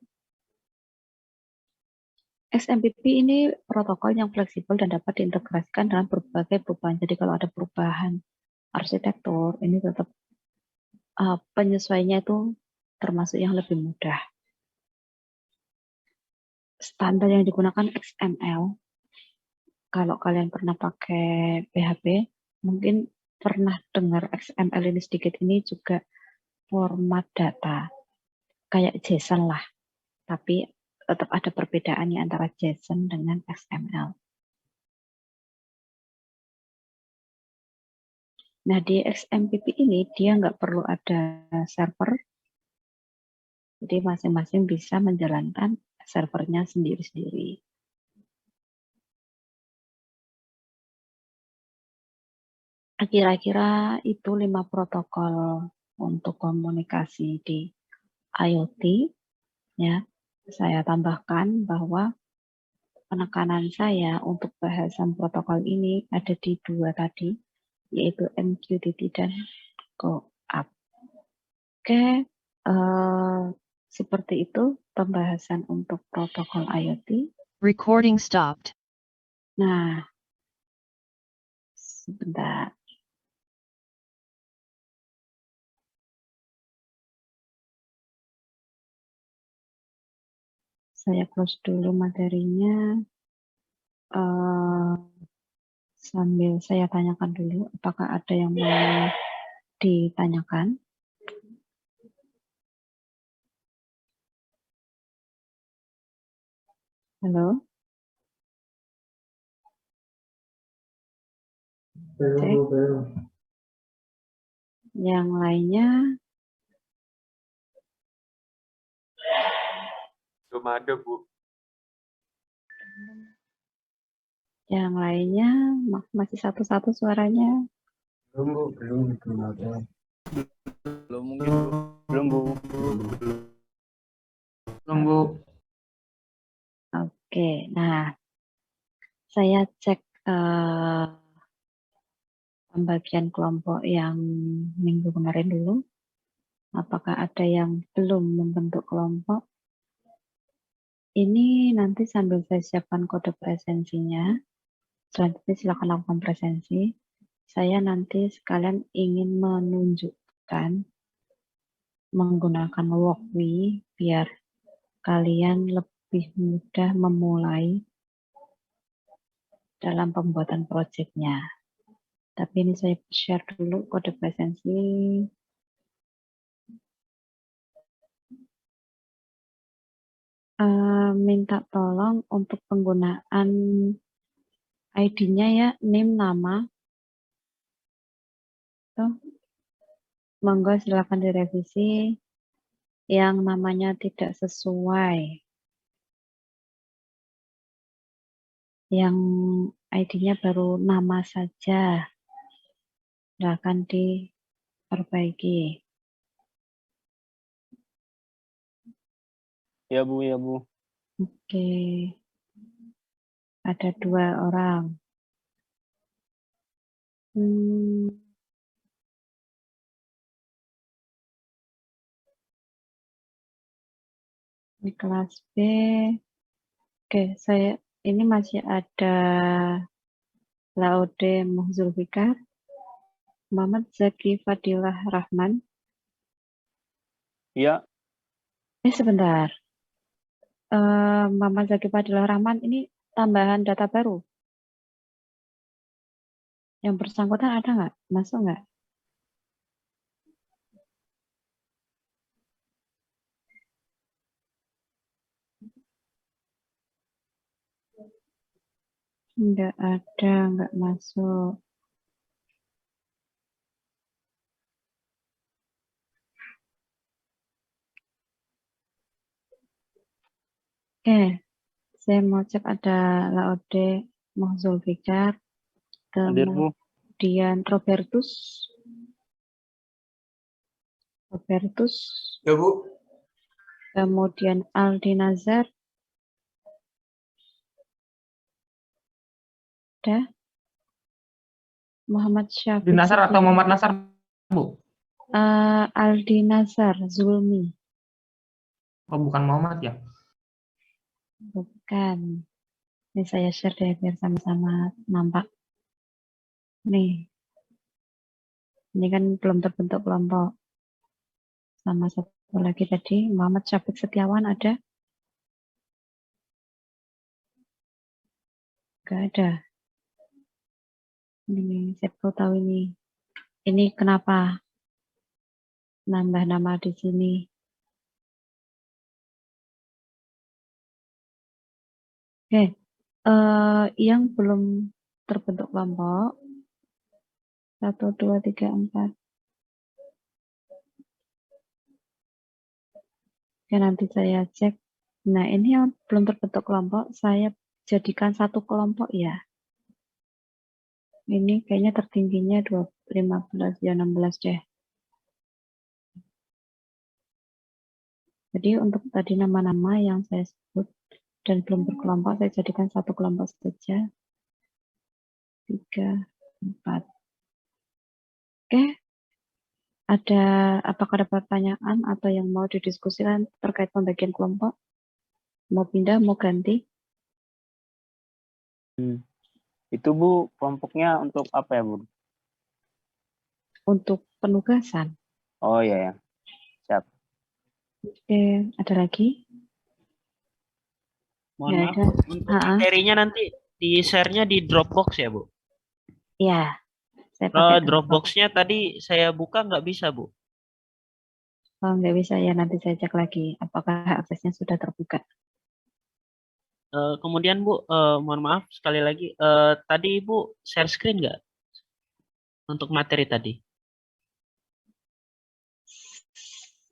XMPP ini protokol yang fleksibel dan dapat diintegrasikan dalam berbagai perubahan. Jadi kalau ada perubahan arsitektur, ini tetap penyesuaiannya itu termasuk yang lebih mudah. Standar yang digunakan XML. Kalau kalian pernah pakai PHP, mungkin pernah dengar XML ini sedikit, ini juga format data. Kayak JSON lah, tapi tetap ada perbedaannya antara JSON dengan XML. Nah, di XMPP ini dia nggak perlu ada server, jadi masing-masing bisa menjalankan servernya sendiri-sendiri. Kira-kira itu 5 protokol untuk komunikasi di IoT. Ya, saya tambahkan bahwa penekanan saya untuk bahasan protokol ini ada di 2 tadi, yaitu MQTT dan GoApp. Oke, seperti itu pembahasan untuk protokol IoT. Recording stopped. Nah, sebentar. Saya close dulu materinya. Sambil saya tanyakan dulu, apakah ada yang mau ditanyakan? Halo? Cek. Yang lainnya? Belum ada, Bu. Yang lainnya masih satu-satu suaranya. Belum ada. Belum mungkin, Bu. Belum, Bu. Belum, Bu. Oke, nah saya cek pembagian kelompok yang minggu kemarin dulu. Apakah ada yang belum membentuk kelompok? Ini nanti sambil saya siapkan kode presensinya. Selanjutnya silakan lakukan presensi. Saya nanti sekalian ingin menunjukkan menggunakan Walkme biar kalian lebih mudah memulai dalam pembuatan proyeknya. Tapi ini saya share dulu kode presensi. Minta tolong untuk penggunaan ID-nya ya, name nama. Tuh. Monggo silakan direvisi yang namanya tidak sesuai. Yang ID-nya baru nama saja. Silakan diperbaiki. Ya, Bu, ya, Bu. Oke. Ada 2 orang. Di kelas B. Oke, ini masih ada Laude Muhzulfikar, Muhammad Zaki Fadilah Rahman. Iya. Sebentar. Muhammad Zaki Fadilah Rahman ini tambahan data baru. Yang bersangkutan ada nggak? Masuk nggak? Nggak ada, nggak masuk. Oke, saya mau cek ada Laude Muhzulfikar, Hadir, Bu. kemudian Robertus. Ya, Bu. Kemudian Aldi Nazar. Ada. Muhammad Syafiq. Aldi Nasar atau Muhammad Nasar, Bu? Aldi Nazar Zulmi. Oh, bukan Muhammad ya? Kan, ini saya share deh biar sama-sama nampak. Nih, ini kan belum terbentuk kelompok. Sama satu lagi tadi, Muhammad Syafiq Setiawan ada? Gak ada. Ini, saya perlu tahu ini. Ini kenapa nambah nama di sini? Oke, yang belum terbentuk kelompok, 1, 2, 3, 4. Oke, nanti saya cek. Nah, ini yang belum terbentuk kelompok, saya jadikan satu kelompok ya. Ini kayaknya tertingginya 15, ya 16 deh. Jadi untuk tadi nama-nama yang saya sebut dan belum berkelompok, saya jadikan satu kelompok saja. 3, 4. Oke, apakah ada pertanyaan atau yang mau didiskusikan terkait pembagian kelompok? Mau pindah, mau ganti? Itu Bu, kelompoknya untuk apa ya Bu? Untuk penugasan. Oh iya ya. Siap. Oke, ada lagi? Mohon Nggak maaf, ada. Bu. Untuk materinya nanti di share-nya di Dropbox ya, Bu? Ya, saya pakai Dropbox. Dropbox-nya tadi saya buka nggak bisa, Bu. Kalau nggak bisa ya nanti saya cek lagi apakah aksesnya sudah terbuka. Kemudian Bu, mohon maaf sekali lagi, tadi Ibu share screen nggak untuk materi tadi?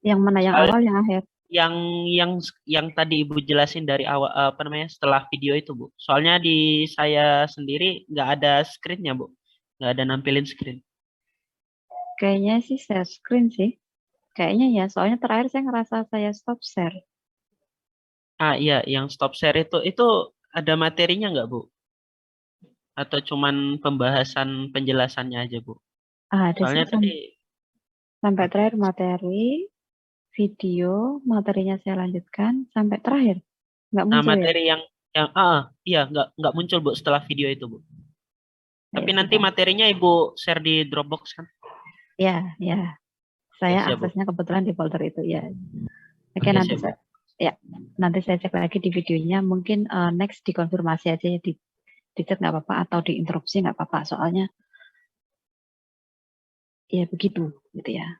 Yang mana, yang awal, yang akhir? Yang tadi Ibu jelasin dari awal, apa namanya, setelah video itu Bu. Soalnya di saya sendiri nggak ada screen-nya Bu, nggak ada nampilin screen. Kayaknya sih share screen sih. Kayaknya ya, soalnya terakhir saya ngerasa saya stop share. Iya, yang stop share itu ada materinya nggak Bu? Atau cuman pembahasan penjelasannya aja Bu? Ada sih Soalnya tadi sampai terakhir materi, video, materinya saya lanjutkan sampai terakhir. Nggak muncul ya? materi yang iya nggak muncul Bu setelah video itu Bu. Tapi Ya, nanti sudah. materinya Ibu share di Dropbox kan? Ya, ya. Saya Siap, Bu. aksesnya kebetulan di folder itu ya. Oke, Oke, nanti siap, Bu. nanti saya cek lagi di videonya. Mungkin next dikonfirmasi aja ya, dicek nggak apa-apa atau diinterupsi nggak apa-apa. Soalnya ya begitu gitu ya.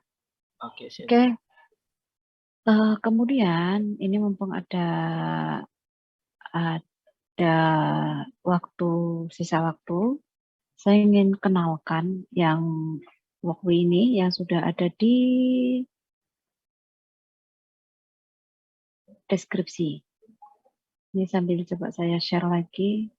Oke, siap. Oke. Kemudian ini mumpung ada sisa waktu, saya ingin kenalkan yang waktu ini yang sudah ada di deskripsi. Ini sambil coba saya share lagi.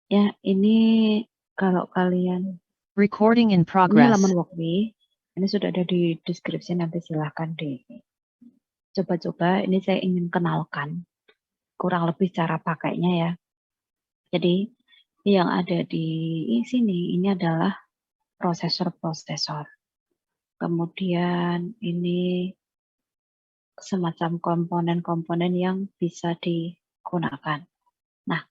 Ya, ini kalau kalian Recording in ini progress. laman Walkme, ini sudah ada di deskripsi, nanti silahkan coba-coba. Ini saya ingin kenalkan kurang lebih cara pakainya ya. Jadi yang ada di sini ini adalah prosesor. Kemudian ini semacam komponen-komponen yang bisa digunakan. Nah,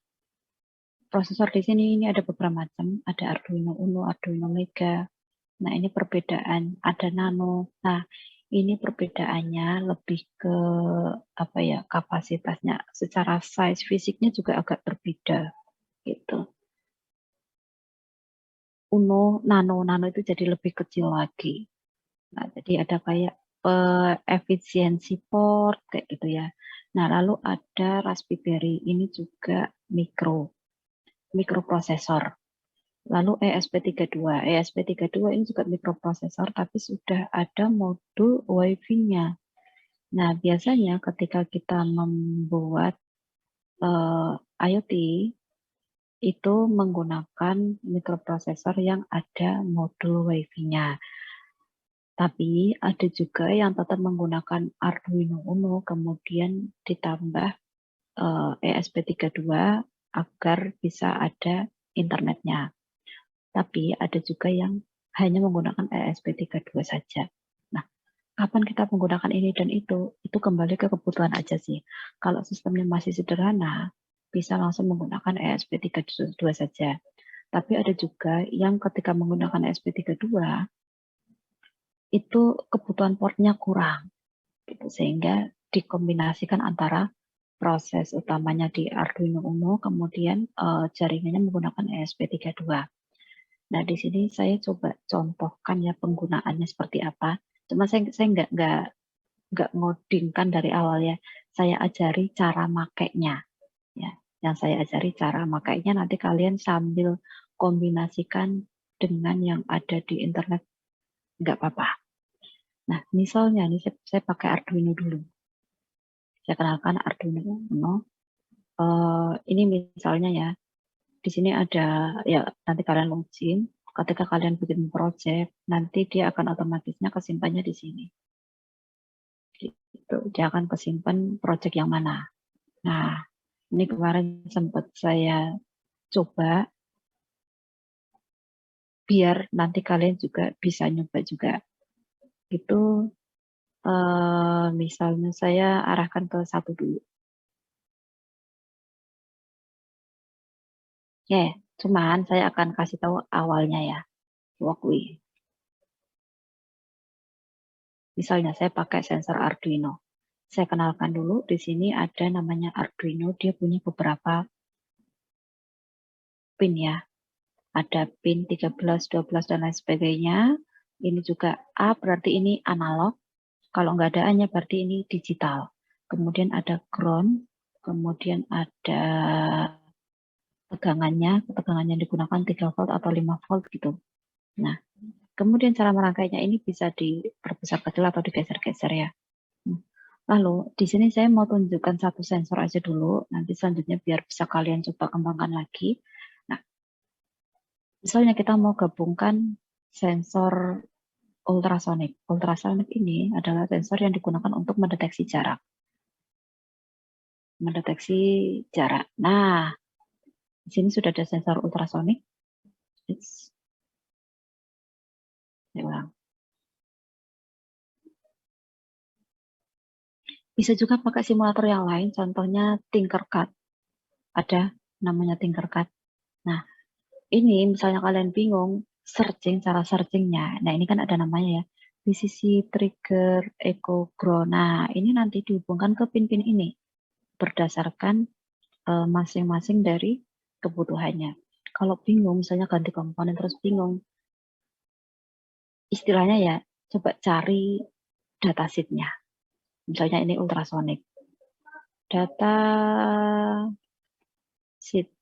prosesor di sini ini ada beberapa macam, ada Arduino Uno, Arduino Mega. Nah, ini perbedaan, ada Nano. Nah, ini perbedaannya lebih ke apa ya, kapasitasnya secara size fisiknya juga agak berbeda gitu. Uno, Nano itu jadi lebih kecil lagi. Nah, jadi ada kayak efisiensi port kayak gitu ya. Nah, lalu ada Raspberry, ini juga mikroprosesor. Lalu ESP32. ESP32 ini juga mikroprosesor tapi sudah ada modul Wi-Fi-nya. Nah, biasanya ketika kita membuat IoT itu menggunakan mikroprosesor yang ada modul Wi-Fi-nya. Tapi ada juga yang tetap menggunakan Arduino Uno, kemudian ditambah ESP32 agar bisa ada internetnya. Tapi ada juga yang hanya menggunakan ESP32 saja. Nah, kapan kita menggunakan ini dan itu kembali ke kebutuhan aja sih. Kalau sistemnya masih sederhana, bisa langsung menggunakan ESP32 saja. Tapi ada juga yang ketika menggunakan ESP32, itu kebutuhan portnya kurang. Gitu, sehingga dikombinasikan antara proses utamanya di Arduino Uno, kemudian jaringannya menggunakan ESP32. Nah, di sini saya coba contohkan ya penggunaannya seperti apa. Cuma saya nggak ngodingkan dari awal ya. Saya ajari cara makainya. Ya, yang saya ajari cara makainya nanti kalian sambil kombinasikan dengan yang ada di internet, nggak apa-apa. Nah, misalnya nih saya pakai Arduino dulu. Saya kenalkan Arduino Uno. Ini misalnya ya, di sini ada ya nanti kalian login. Ketika kalian bikin project, nanti dia akan otomatisnya kesimpannya di sini. Gitu. Dia akan kesimpan project yang mana. Nah, ini kemarin sempat saya coba biar nanti kalian juga bisa nyoba juga. Itu misalnya saya arahkan ke 1 dulu. Ya, cuman saya akan kasih tahu awalnya ya. Walkway. Misalnya saya pakai sensor Arduino. Saya kenalkan dulu, di sini ada namanya Arduino, dia punya beberapa pin ya. Ada pin 13, 12, dan lain sebagainya. Ini juga A, berarti ini analog. Kalau nggak ada A-nya, berarti ini digital. Kemudian ada ground, kemudian ada tegangannya yang digunakan 3 volt atau 5 volt gitu. Nah, kemudian cara merangkainya ini bisa diperbesar kecil atau digeser-geser ya. Lalu di sini saya mau tunjukkan satu sensor aja dulu, nanti selanjutnya biar bisa kalian coba kembangkan lagi. Nah, misalnya kita mau gabungkan sensor ultrasonik. Ultrasonik ini adalah sensor yang digunakan untuk mendeteksi jarak. Nah, di sini sudah ada sensor ultrasonik. Saya ulang. Bisa juga pakai simulator yang lain, contohnya Tinkercad. Ada namanya Tinkercad. Nah, ini misalnya kalian bingung, cara searchingnya. Nah, ini kan ada namanya ya, VCC, trigger, echo, grow. Nah, ini nanti dihubungkan ke pin-pin ini, berdasarkan masing-masing dari kebutuhannya. Kalau bingung, misalnya ganti komponen terus bingung, istilahnya ya, coba cari datasheet-nya. Misalnya ini ultrasonic. Data sheet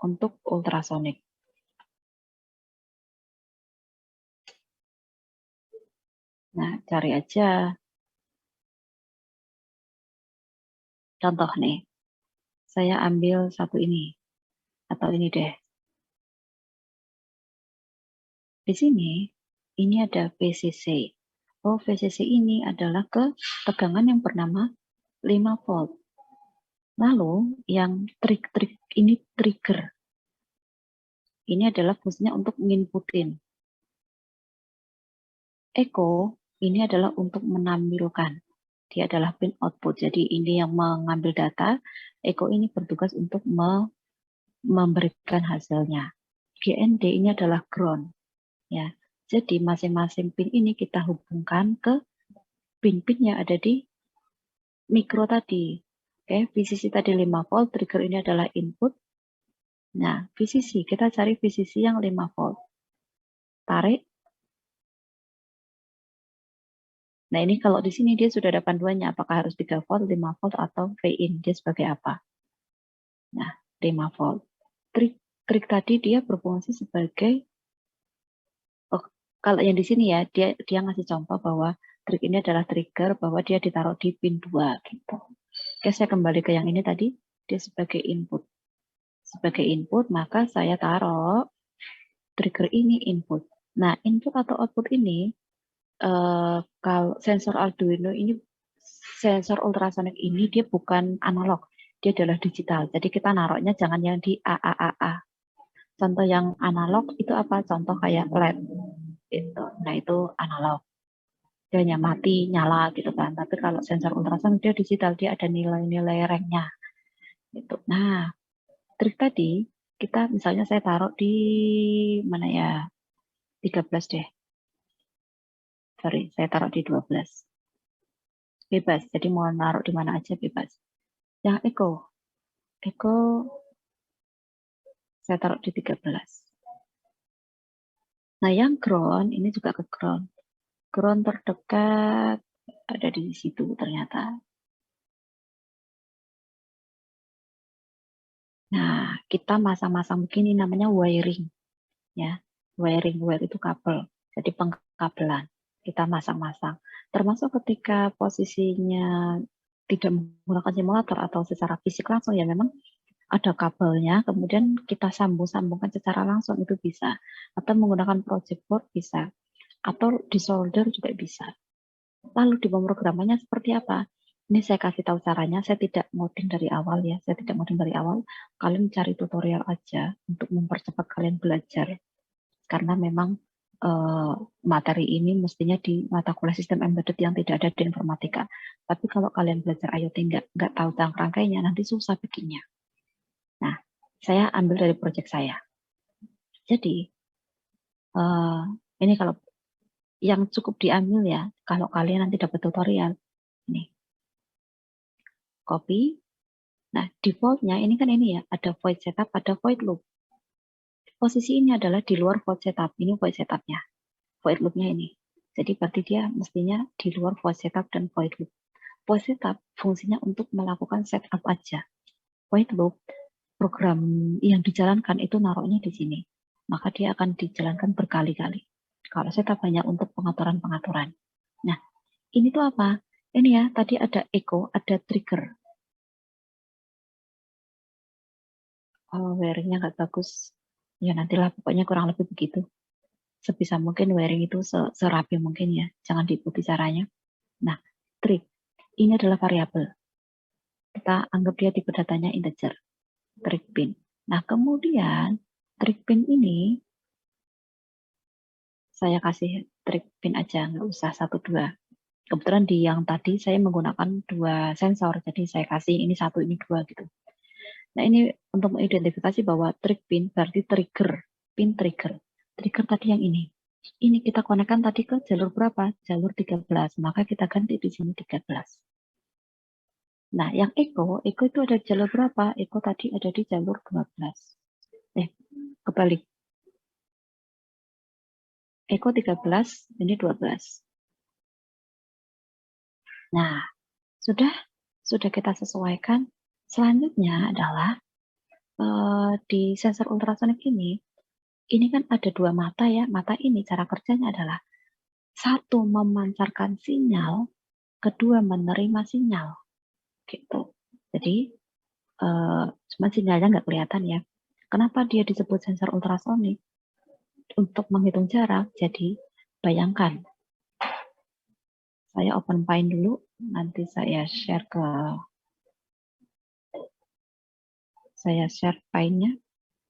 untuk ultrasonic. Nah, cari aja. Contoh nih, saya ambil satu ini, atau ini deh. Di sini, ini ada VCC. Oh, VCC ini adalah ke tegangan yang bernama 5 volt. Lalu, yang ini trigger. Ini adalah fungsinya untuk nginputin. Echo, ini adalah untuk menampilkan. Dia adalah pin output. Jadi, ini yang mengambil data. Echo ini bertugas untuk memberikan hasilnya. GND ini adalah ground. Ya, jadi masing-masing pin ini kita hubungkan ke pin-pin yang ada di mikro tadi. Oke, VCC tadi 5 volt, trigger ini adalah input. Nah, VCC, kita cari VCC yang 5 volt. Tarik. Nah, ini kalau di sini dia sudah ada panduannya, apakah harus 3 volt, 5 volt, atau V-in, dia sebagai apa. Nah, 5 volt. Trik tadi dia berfungsi sebagai, kalau yang di sini ya, dia ngasih contoh bahwa trik ini adalah trigger, bahwa dia ditaruh di pin 2 gitu. Oke, saya kembali ke yang ini tadi, dia sebagai input. Sebagai input, maka saya taruh trigger ini input. Nah, input atau output ini, kalau sensor Arduino ini, sensor ultrasonik ini dia bukan analog, dia adalah digital. Jadi kita naruhnya jangan yang di AAAA. Contoh yang analog itu apa? Contoh kayak LED itu. Nah, itu analog. Dia hanya mati, nyala gitu kan. Tapi kalau sensor ultrasound dia digital, dia ada nilai-nilai ranknya gitu. Nah, trik tadi kita misalnya saya taruh di mana ya? 13 deh. Sorry, saya taruh di 12. Bebas. Jadi mau naruh di mana aja bebas. Yang Echo saya taruh di 13. Nah, yang ground ini juga ke ground. Ground terdekat ada di situ ternyata. Nah, kita masang-masang begini namanya wiring. Ya, wiring, wire itu kabel. Jadi pengkabelan. Kita masang-masang. Termasuk ketika posisinya tidak menggunakan simulator atau secara fisik langsung, ya memang ada kabelnya, kemudian kita sambung-sambungkan secara langsung itu bisa. Atau menggunakan project board bisa. Atau di solder juga bisa. Lalu di pemrogramannya seperti apa? Ini saya kasih tahu caranya, saya tidak ngoding dari awal ya, saya tidak ngoding dari awal. Kalian cari tutorial aja untuk mempercepat kalian belajar. Karena memang materi ini mestinya di mata kuliah sistem embedded yang tidak ada di informatika. Tapi kalau kalian belajar IoT nggak tahu tentang rangkainya, nanti susah bikinnya. Nah, saya ambil dari proyek saya. Jadi, ini kalau yang cukup diambil ya, kalau kalian nanti dapat tutorial, ini, copy. Nah, defaultnya ini kan ini ya, ada void setup, ada void loop. Posisi ini adalah di luar void setup, ini void setupnya, void loopnya ini. Jadi berarti dia mestinya di luar void setup dan void loop. Void setup fungsinya untuk melakukan setup aja. Void loop, program yang dijalankan itu naruhnya di sini. Maka dia akan dijalankan berkali-kali. Kalau setup hanya untuk pengaturan-pengaturan. Nah, ini tuh apa? Ini ya, tadi ada echo, ada trigger. Oh, wiringnya nggak bagus. Ya nantilah, pokoknya kurang lebih begitu. Sebisa mungkin wiring itu serapi mungkin ya. Jangan diikuti caranya. Nah, trig. Ini adalah variabel. Kita anggap dia tipe datanya integer. Trig pin. Nah, kemudian trig pin ini saya kasih trig pin aja, nggak usah 1, 2. Kebetulan di yang tadi saya menggunakan 2 sensor, jadi saya kasih ini 1, ini 2 gitu. Nah, ini untuk mengidentifikasi bahwa trig pin berarti trigger, pin trigger. Trigger tadi yang ini. Ini kita konekkan tadi ke jalur berapa? Jalur 13, maka kita ganti di sini 13. Nah, yang echo itu ada jalur berapa? Echo tadi ada di jalur 12. Kebalik. Echo 13, ini 12. Nah, sudah kita sesuaikan. Selanjutnya adalah di sensor ultrasonik ini kan ada 2 mata ya. Mata ini cara kerjanya adalah 1 memancarkan sinyal, kedua menerima sinyal. Gitu. Jadi cuma sinyalnya nggak kelihatan ya. Kenapa dia disebut sensor ultrasonik? Untuk menghitung jarak. Jadi bayangkan. Saya open Pine dulu, nanti saya share Pine-nya.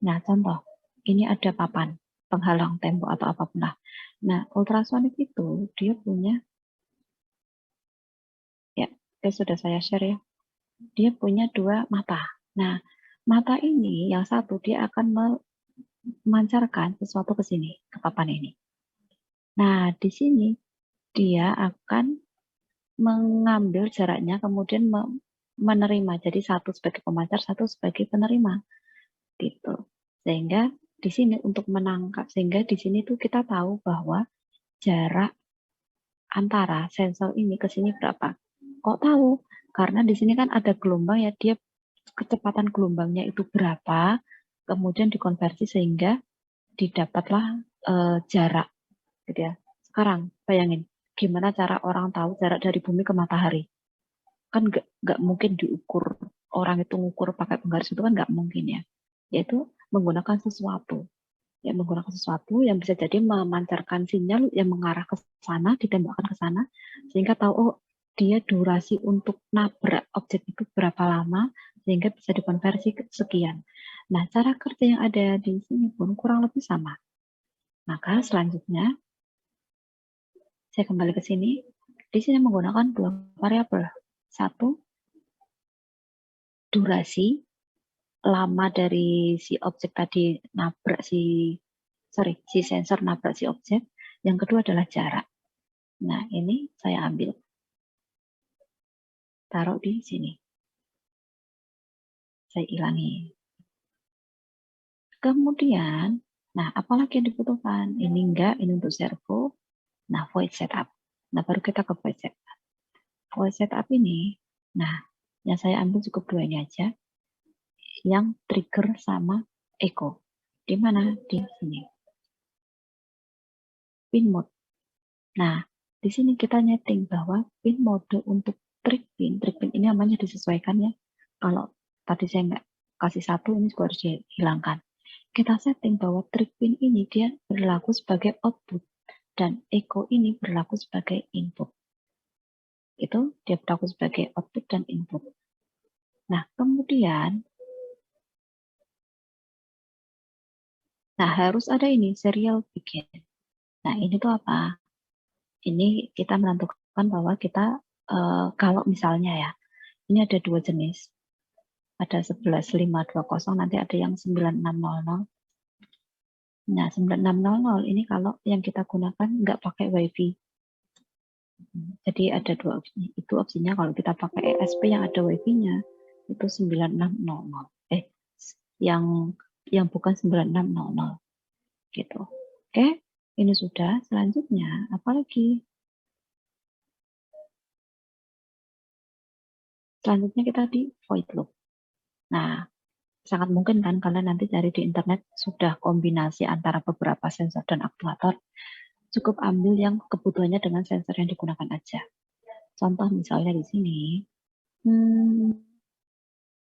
Nah, contoh, ini ada papan penghalang tembok atau apapun lah. Nah, ultrasonik itu dia punya, ya, sudah saya share ya. Dia punya 2 mata. Nah, mata ini yang satu dia akan memancarkan sesuatu ke sini, ke papan ini. Nah, di sini dia akan mengambil jaraknya, kemudian menerima. Jadi 1 sebagai pemancar, 1 sebagai penerima. Gitu. Sehingga di sini untuk menangkap, sehingga di sini tuh kita tahu bahwa jarak antara sensor ini ke sini berapa. Kok tahu? Karena di sini kan ada gelombang ya, dia kecepatan gelombangnya itu berapa, kemudian dikonversi sehingga didapatlah jarak. Gitu ya. Sekarang bayangin, gimana cara orang tahu jarak dari bumi ke matahari? Kan nggak mungkin diukur, orang itu ngukur pakai penggaris itu kan nggak mungkin ya. Yaitu menggunakan sesuatu. Ya, menggunakan sesuatu yang bisa jadi memancarkan sinyal yang mengarah ke sana, ditembakkan ke sana, sehingga tahu, oh, dia durasi untuk nabrak objek itu berapa lama, sehingga bisa dikonversi ke sekian. Nah, cara kerja yang ada di sini pun kurang lebih sama. Maka selanjutnya, saya kembali ke sini. Di sini menggunakan dua variabel. Satu, durasi, lama dari si objek tadi nabrak si sensor nabrak si objek. Yang kedua adalah jarak. Nah, ini saya ambil. Taruh di sini. Saya hilangi. Kemudian, nah apalagi yang dibutuhkan? Ini enggak, ini untuk servo. Nah, void setup. Nah, baru kita ke void setup. Void setup ini, nah, yang saya ambil cukup dua ini aja. Yang trigger sama echo. Di mana? Di sini. Pin mode. Nah, di sini kita nyeting bahwa pin mode untuk trig pin ini namanya disesuaikan ya. Kalau tadi saya nggak kasih satu, ini juga harus dihilangkan. Kita setting bahwa trig pin ini dia berlaku sebagai output dan echo ini berlaku sebagai input. Itu dia berlaku sebagai output dan input. Nah, kemudian harus ada ini serial begin. Nah, ini tuh apa? Ini kita menentukan bahwa kita kalau misalnya ya, ini ada dua jenis. Ada 11520, nanti ada yang 9600. Nah, 9600 ini kalau yang kita gunakan nggak pakai WiFi. Jadi ada dua opsi. Itu opsinya kalau kita pakai ESP yang ada WiFi-nya itu 9600. Yang bukan 9600 gitu. Oke, ini sudah. Selanjutnya apalagi? Selanjutnya kita di void loop. Nah, sangat mungkin kan kalian nanti cari di internet sudah kombinasi antara beberapa sensor dan aktuator. Cukup ambil yang kebutuhannya dengan sensor yang digunakan aja. Contoh misalnya di sini.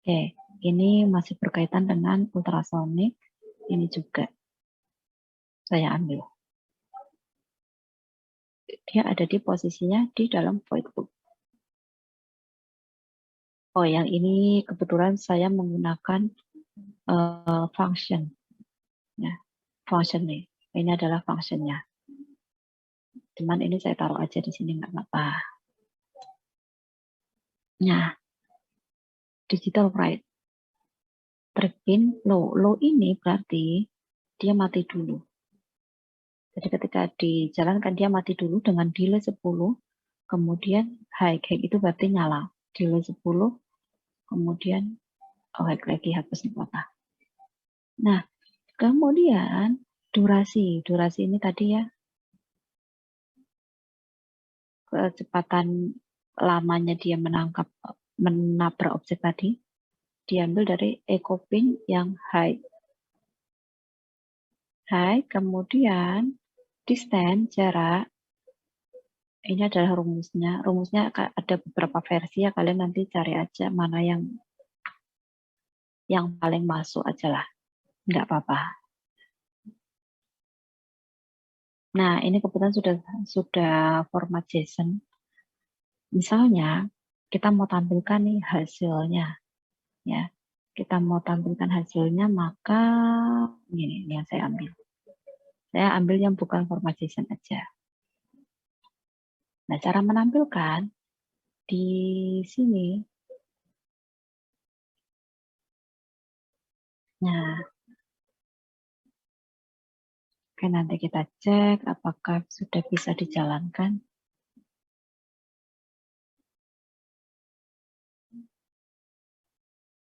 Oke, ini masih berkaitan dengan ultrasonic. Ini juga saya ambil. Dia ada di posisinya di dalam void loop. Oh, yang ini kebetulan saya menggunakan function. Ya, function nih. Ini adalah functionnya. Cuman ini saya taruh aja di sini nggak apa-apa. Nah, digital write. Trig pin low ini berarti dia mati dulu. Jadi ketika dijalankan dia mati dulu dengan delay 10, kemudian high itu berarti nyala. Delay 10, kemudian high lagi hapus kuota. Nah, kemudian durasi ini tadi ya, kecepatan lamanya dia menabrak objek tadi, diambil dari echo pin yang high. Kemudian distance, jarak, ini adalah rumusnya. Rumusnya ada beberapa versi ya, kalian nanti cari aja mana yang paling masuk aja lah, nggak apa-apa. Nah, ini kebetulan sudah format JSON. Misalnya kita mau tampilkan nih hasilnya, ya. Kita mau tampilkan hasilnya, maka ini yang saya ambil. Saya ambil yang bukan format JSON aja. Nah, cara menampilkan di sini. Nah, oke, nanti kita cek apakah sudah bisa dijalankan.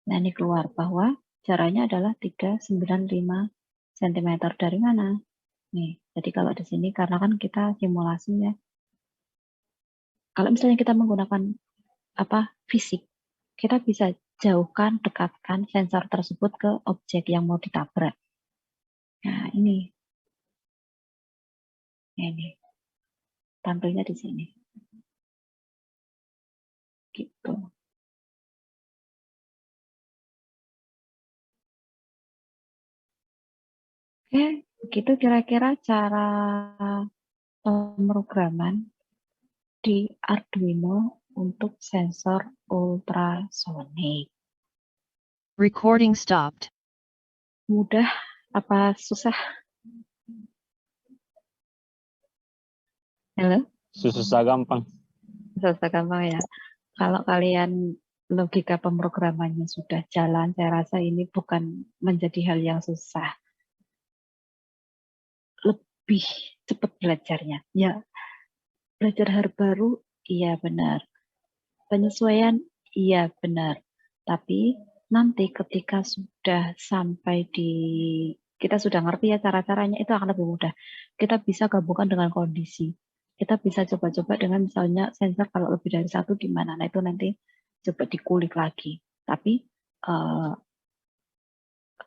Nah, ini keluar bahwa jaraknya adalah 395 cm. Dari mana? Nih, jadi kalau di sini karena kan kita simulasinya. Kalau misalnya kita menggunakan fisik, kita bisa jauhkan, dekatkan sensor tersebut ke objek yang mau ditabrak. Nah, ini tampilnya di sini. Gitu. Oke, begitu kira-kira cara pemrograman di Arduino untuk sensor ultrasonic. Recording stopped. Mudah apa susah? Halo? Susah gampang. Susah gampang ya. Kalau kalian logika pemrogramannya sudah jalan, saya rasa ini bukan menjadi hal yang susah. Lebih cepat belajarnya. Ya, belajar hal baru, iya benar. Penyesuaian, iya benar. Tapi nanti ketika sudah sampai di kita sudah ngerti ya cara-caranya, itu akan lebih mudah. Kita bisa gabungkan dengan kondisi. Kita bisa coba-coba dengan misalnya sensor kalau lebih dari satu di mana. Nah itu nanti coba dikulik lagi. Tapi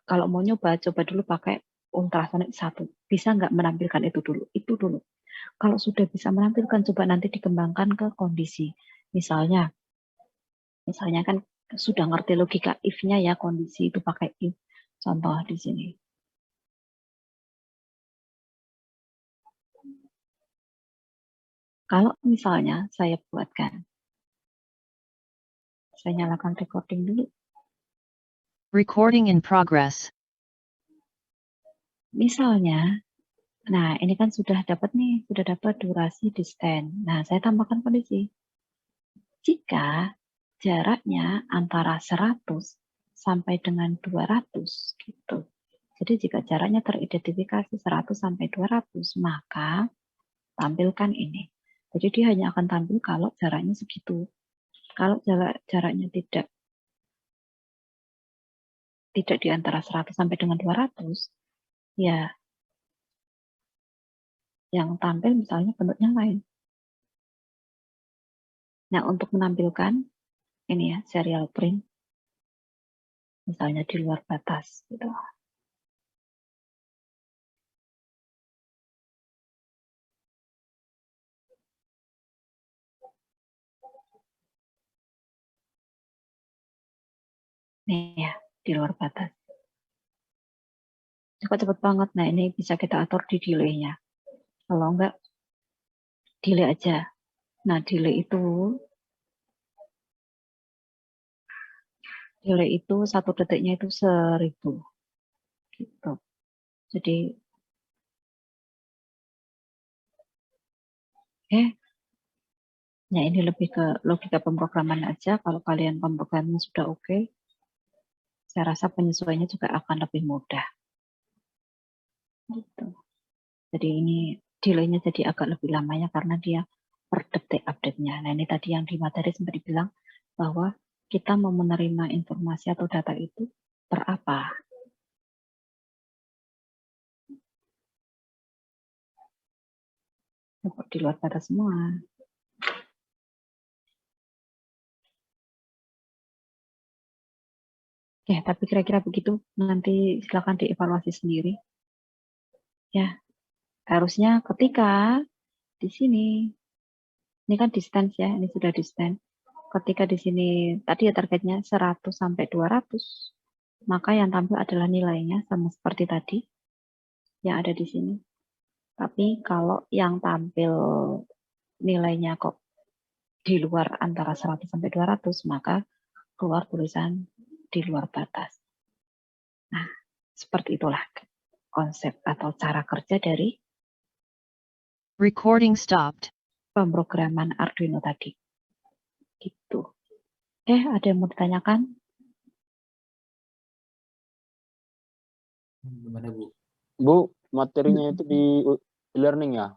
kalau mau nyoba, coba dulu pakai ultrasonik 1. Bisa nggak menampilkan itu dulu? Itu dulu. Kalau sudah bisa menampilkan, coba nanti dikembangkan ke kondisi. Misalnya kan sudah ngerti logika if-nya ya, kondisi itu pakai if. Contoh di sini. Kalau misalnya saya buatkan, saya nyalakan recording dulu. Recording in progress. Misalnya, nah ini kan sudah dapat nih, sudah dapat durasi distance. Nah, saya tambahkan kondisi. Jika jaraknya antara 100 sampai dengan 200 gitu. Jadi jika jaraknya teridentifikasi 100 sampai 200, maka tampilkan ini. Jadi dia hanya akan tampil kalau jaraknya segitu. Kalau jaraknya tidak di antara 100 sampai dengan 200, ya yang tampil misalnya bentuknya lain. Nah, untuk menampilkan ini ya, serial print, misalnya di luar batas gitu. Nih ya, di luar batas. Cepat banget. Nah, ini bisa kita atur di delay-nya. Kalau enggak, delay aja. Nah, delay itu 1 detiknya itu 1000. Gitu. Jadi, ya ini lebih ke logika pemrograman aja. Kalau kalian pemrograman sudah oke, saya rasa penyesuaiannya juga akan lebih mudah. Gitu. Jadi ini delay-nya jadi agak lebih lamanya karena dia per detik update-nya. Nah ini tadi yang di materi sempat dibilang bahwa kita mau menerima informasi atau data itu per apa. Di luar batas semua. Ya, tapi kira-kira begitu. Nanti silakan dievaluasi sendiri. Ya, harusnya ketika di sini, ini kan distance ya, ini sudah distance. Ketika di sini tadi ya targetnya 100 sampai 200, maka yang tampil adalah nilainya sama seperti tadi yang ada di sini. Tapi kalau yang tampil nilainya kok di luar antara 100 sampai 200, maka keluar tulisan di luar batas. Nah, seperti itulah konsep atau cara kerja dari Recording stopped. pemrograman Arduino tadi. Gitu. Ada yang mau ditanyakan? Gimana Bu? Bu, materinya itu di e-learning ya?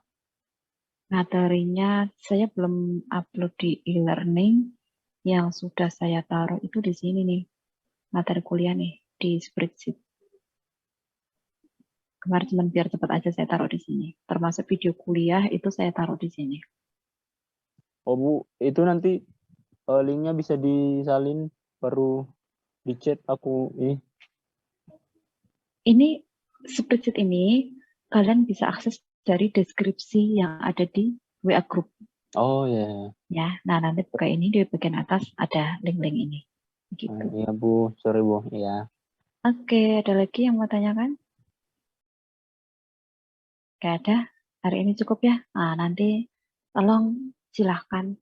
Materinya saya belum upload di e-learning. Yang sudah saya taruh itu di sini nih. Materi kuliah nih, di spreadsheet. Kemarin cuma biar cepat aja saya taruh di sini. Termasuk video kuliah itu saya taruh di sini. Oh Bu, itu nanti linknya bisa disalin baru di chat aku ini. Ini spreadsheet ini kalian bisa akses dari deskripsi yang ada di WA group. Oh ya. Ya, nah nanti buka ini di bagian atas ada link-link ini. Gitu. Iya Bu, sorry Bu, ya. Oke, ada lagi yang mau tanyakan? Gak ada? Hari ini cukup ya? Nah, nanti tolong silahkan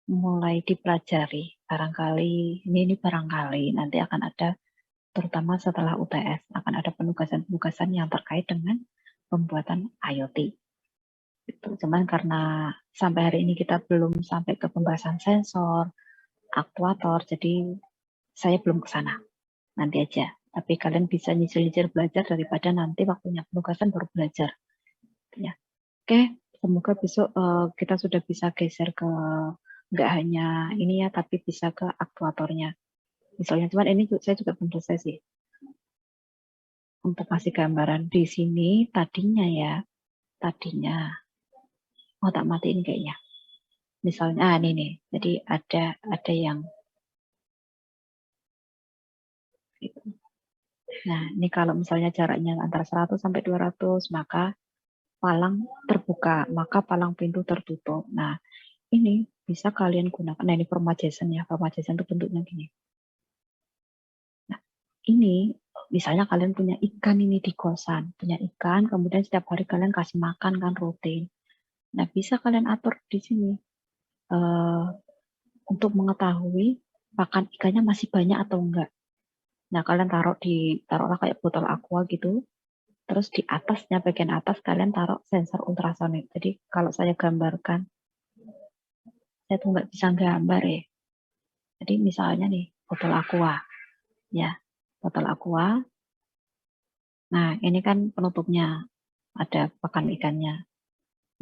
mulai dipelajari. Barangkali, ini barangkali nanti akan ada terutama setelah UTS akan ada penugasan-penugasan yang terkait dengan pembuatan IoT. Gitu. Cuman karena sampai hari ini kita belum sampai ke pembahasan sensor, aktuator, jadi saya belum ke sana. Nanti aja. Tapi kalian bisa nyicil-nyicil belajar daripada nanti waktunya penugasan baru belajar. Ya. Oke, semoga besok kita sudah bisa geser ke nggak hanya ini ya, tapi bisa ke aktuatornya. Misalnya, cuman ini saya juga belum selesai sih. Untuk kasih gambaran di sini tadinya oh tak matiin kayaknya. Misalnya, ini nih, jadi ada yang gitu. Nah, ini kalau misalnya jaraknya antara 100 sampai 200, maka palang terbuka, maka palang pintu tertutup. Nah, ini bisa kalian gunakan. Nah, ini permajasan ya. Permajasan itu bentuknya gini. Nah, ini misalnya kalian punya ikan ini di kosan. Punya ikan, kemudian setiap hari kalian kasih makan kan rutin. Nah, bisa kalian atur di sini. Untuk mengetahui pakan ikannya masih banyak atau enggak. Nah, kalian taruhlah kayak botol aqua gitu. Terus di atasnya, bagian atas kalian taruh sensor ultrasonik. Jadi kalau saya gambarkan, saya tuh nggak bisa gambar ya. Jadi misalnya nih, botol aqua. Ya, botol aqua. Nah, ini kan penutupnya. Ada pakan ikannya.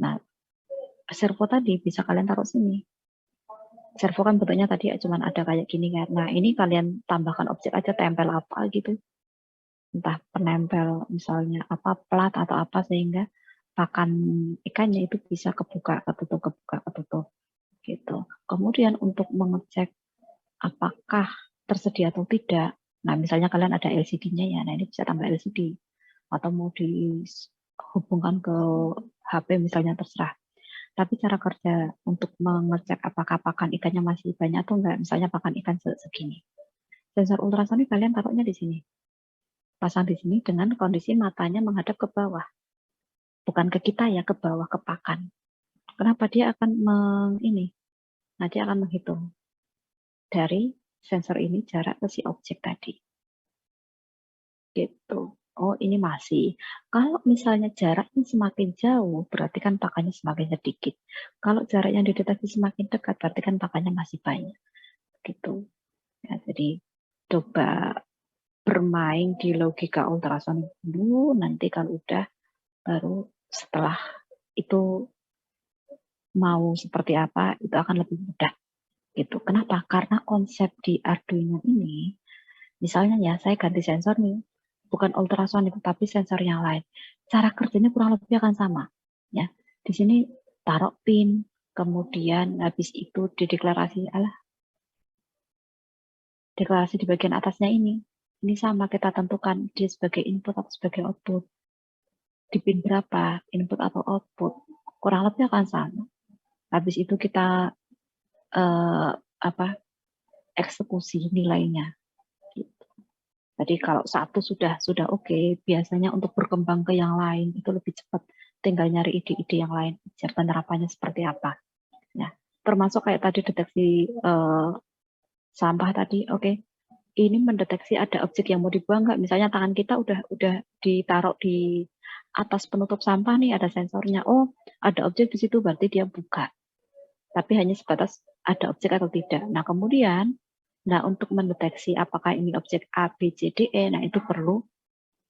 Nah, servo tadi bisa kalian taruh sini. Servo kan bentuknya tadi cuma ada kayak gini kan. Nah, ini kalian tambahkan objek aja, tempel apa gitu. Entah penempel misalnya apa plat atau apa sehingga pakan ikannya itu bisa kebuka, ketutup gitu. Kemudian untuk mengecek apakah tersedia atau tidak, nah misalnya kalian ada LCD-nya ya, nah ini bisa tambah LCD atau mau dihubungkan ke HP misalnya terserah. Tapi cara kerja untuk mengecek apakah pakan ikannya masih banyak atau enggak, misalnya pakan ikan segini. Sensor ultrasonik kalian taruhnya di sini. Pasang di sini dengan kondisi matanya menghadap ke bawah. Bukan ke kita ya, ke bawah, ke pakan. Kenapa dia akan nanti akan menghitung dari sensor ini jarak ke si objek tadi. Gitu. Oh, ini masih. Kalau misalnya jaraknya semakin jauh, berarti kan pakannya semakin sedikit. Kalau jarak yang dideteksi semakin dekat, berarti kan pakannya masih banyak. Gitu. Ya, jadi coba bermain di logika ultrasonik dulu, nanti kalau udah baru setelah itu mau seperti apa, itu akan lebih mudah. Gitu. Kenapa? Karena konsep di Arduino ini, misalnya ya, saya ganti sensor nih, bukan ultrasonik, tapi sensor yang lain. Cara kerjanya kurang lebih akan sama. Ya, di sini taruh pin, kemudian habis itu deklarasi di bagian atasnya ini. Ini sama kita tentukan dia sebagai input atau sebagai output. Di pin berapa, input atau output, kurang lebih akan sama. Habis itu kita eksekusi nilainya. Jadi kalau satu sudah oke, biasanya untuk berkembang ke yang lain itu lebih cepat. Tinggal nyari ide-ide yang lain, penerapannya seperti apa. Nah, termasuk kayak tadi deteksi sampah tadi, oke. Ini mendeteksi ada objek yang mau dibuang nggak? Misalnya tangan kita udah ditaruh di atas penutup sampah nih, ada sensornya. Oh, ada objek di situ, berarti dia buka. Tapi hanya sebatas ada objek atau tidak. Nah, kemudian untuk mendeteksi apakah ini objek A, B, C, D, E, nah itu perlu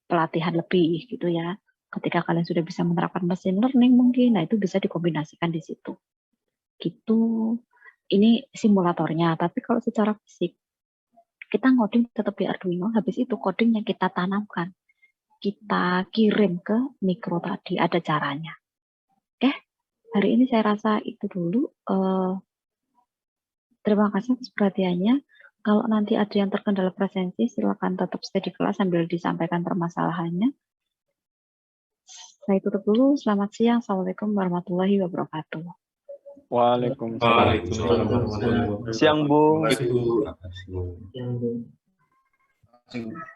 pelatihan lebih gitu ya. Ketika kalian sudah bisa menerapkan machine learning mungkin, nah itu bisa dikombinasikan di situ. Gitu. Ini simulatornya, tapi kalau secara fisik, kita ngoding tetap di Arduino, habis itu codingnya kita tanamkan. Kita kirim ke mikro tadi, ada caranya. Oke, hari ini saya rasa itu dulu. Terima kasih atas perhatiannya. Kalau nanti ada yang terkendala presensi, silakan tetap stay di kelas sambil disampaikan permasalahannya. Saya tutup dulu. Selamat siang. Assalamualaikum warahmatullahi wabarakatuh. Waalaikumsalam. Siang, Bu. Terima kasih, Bu.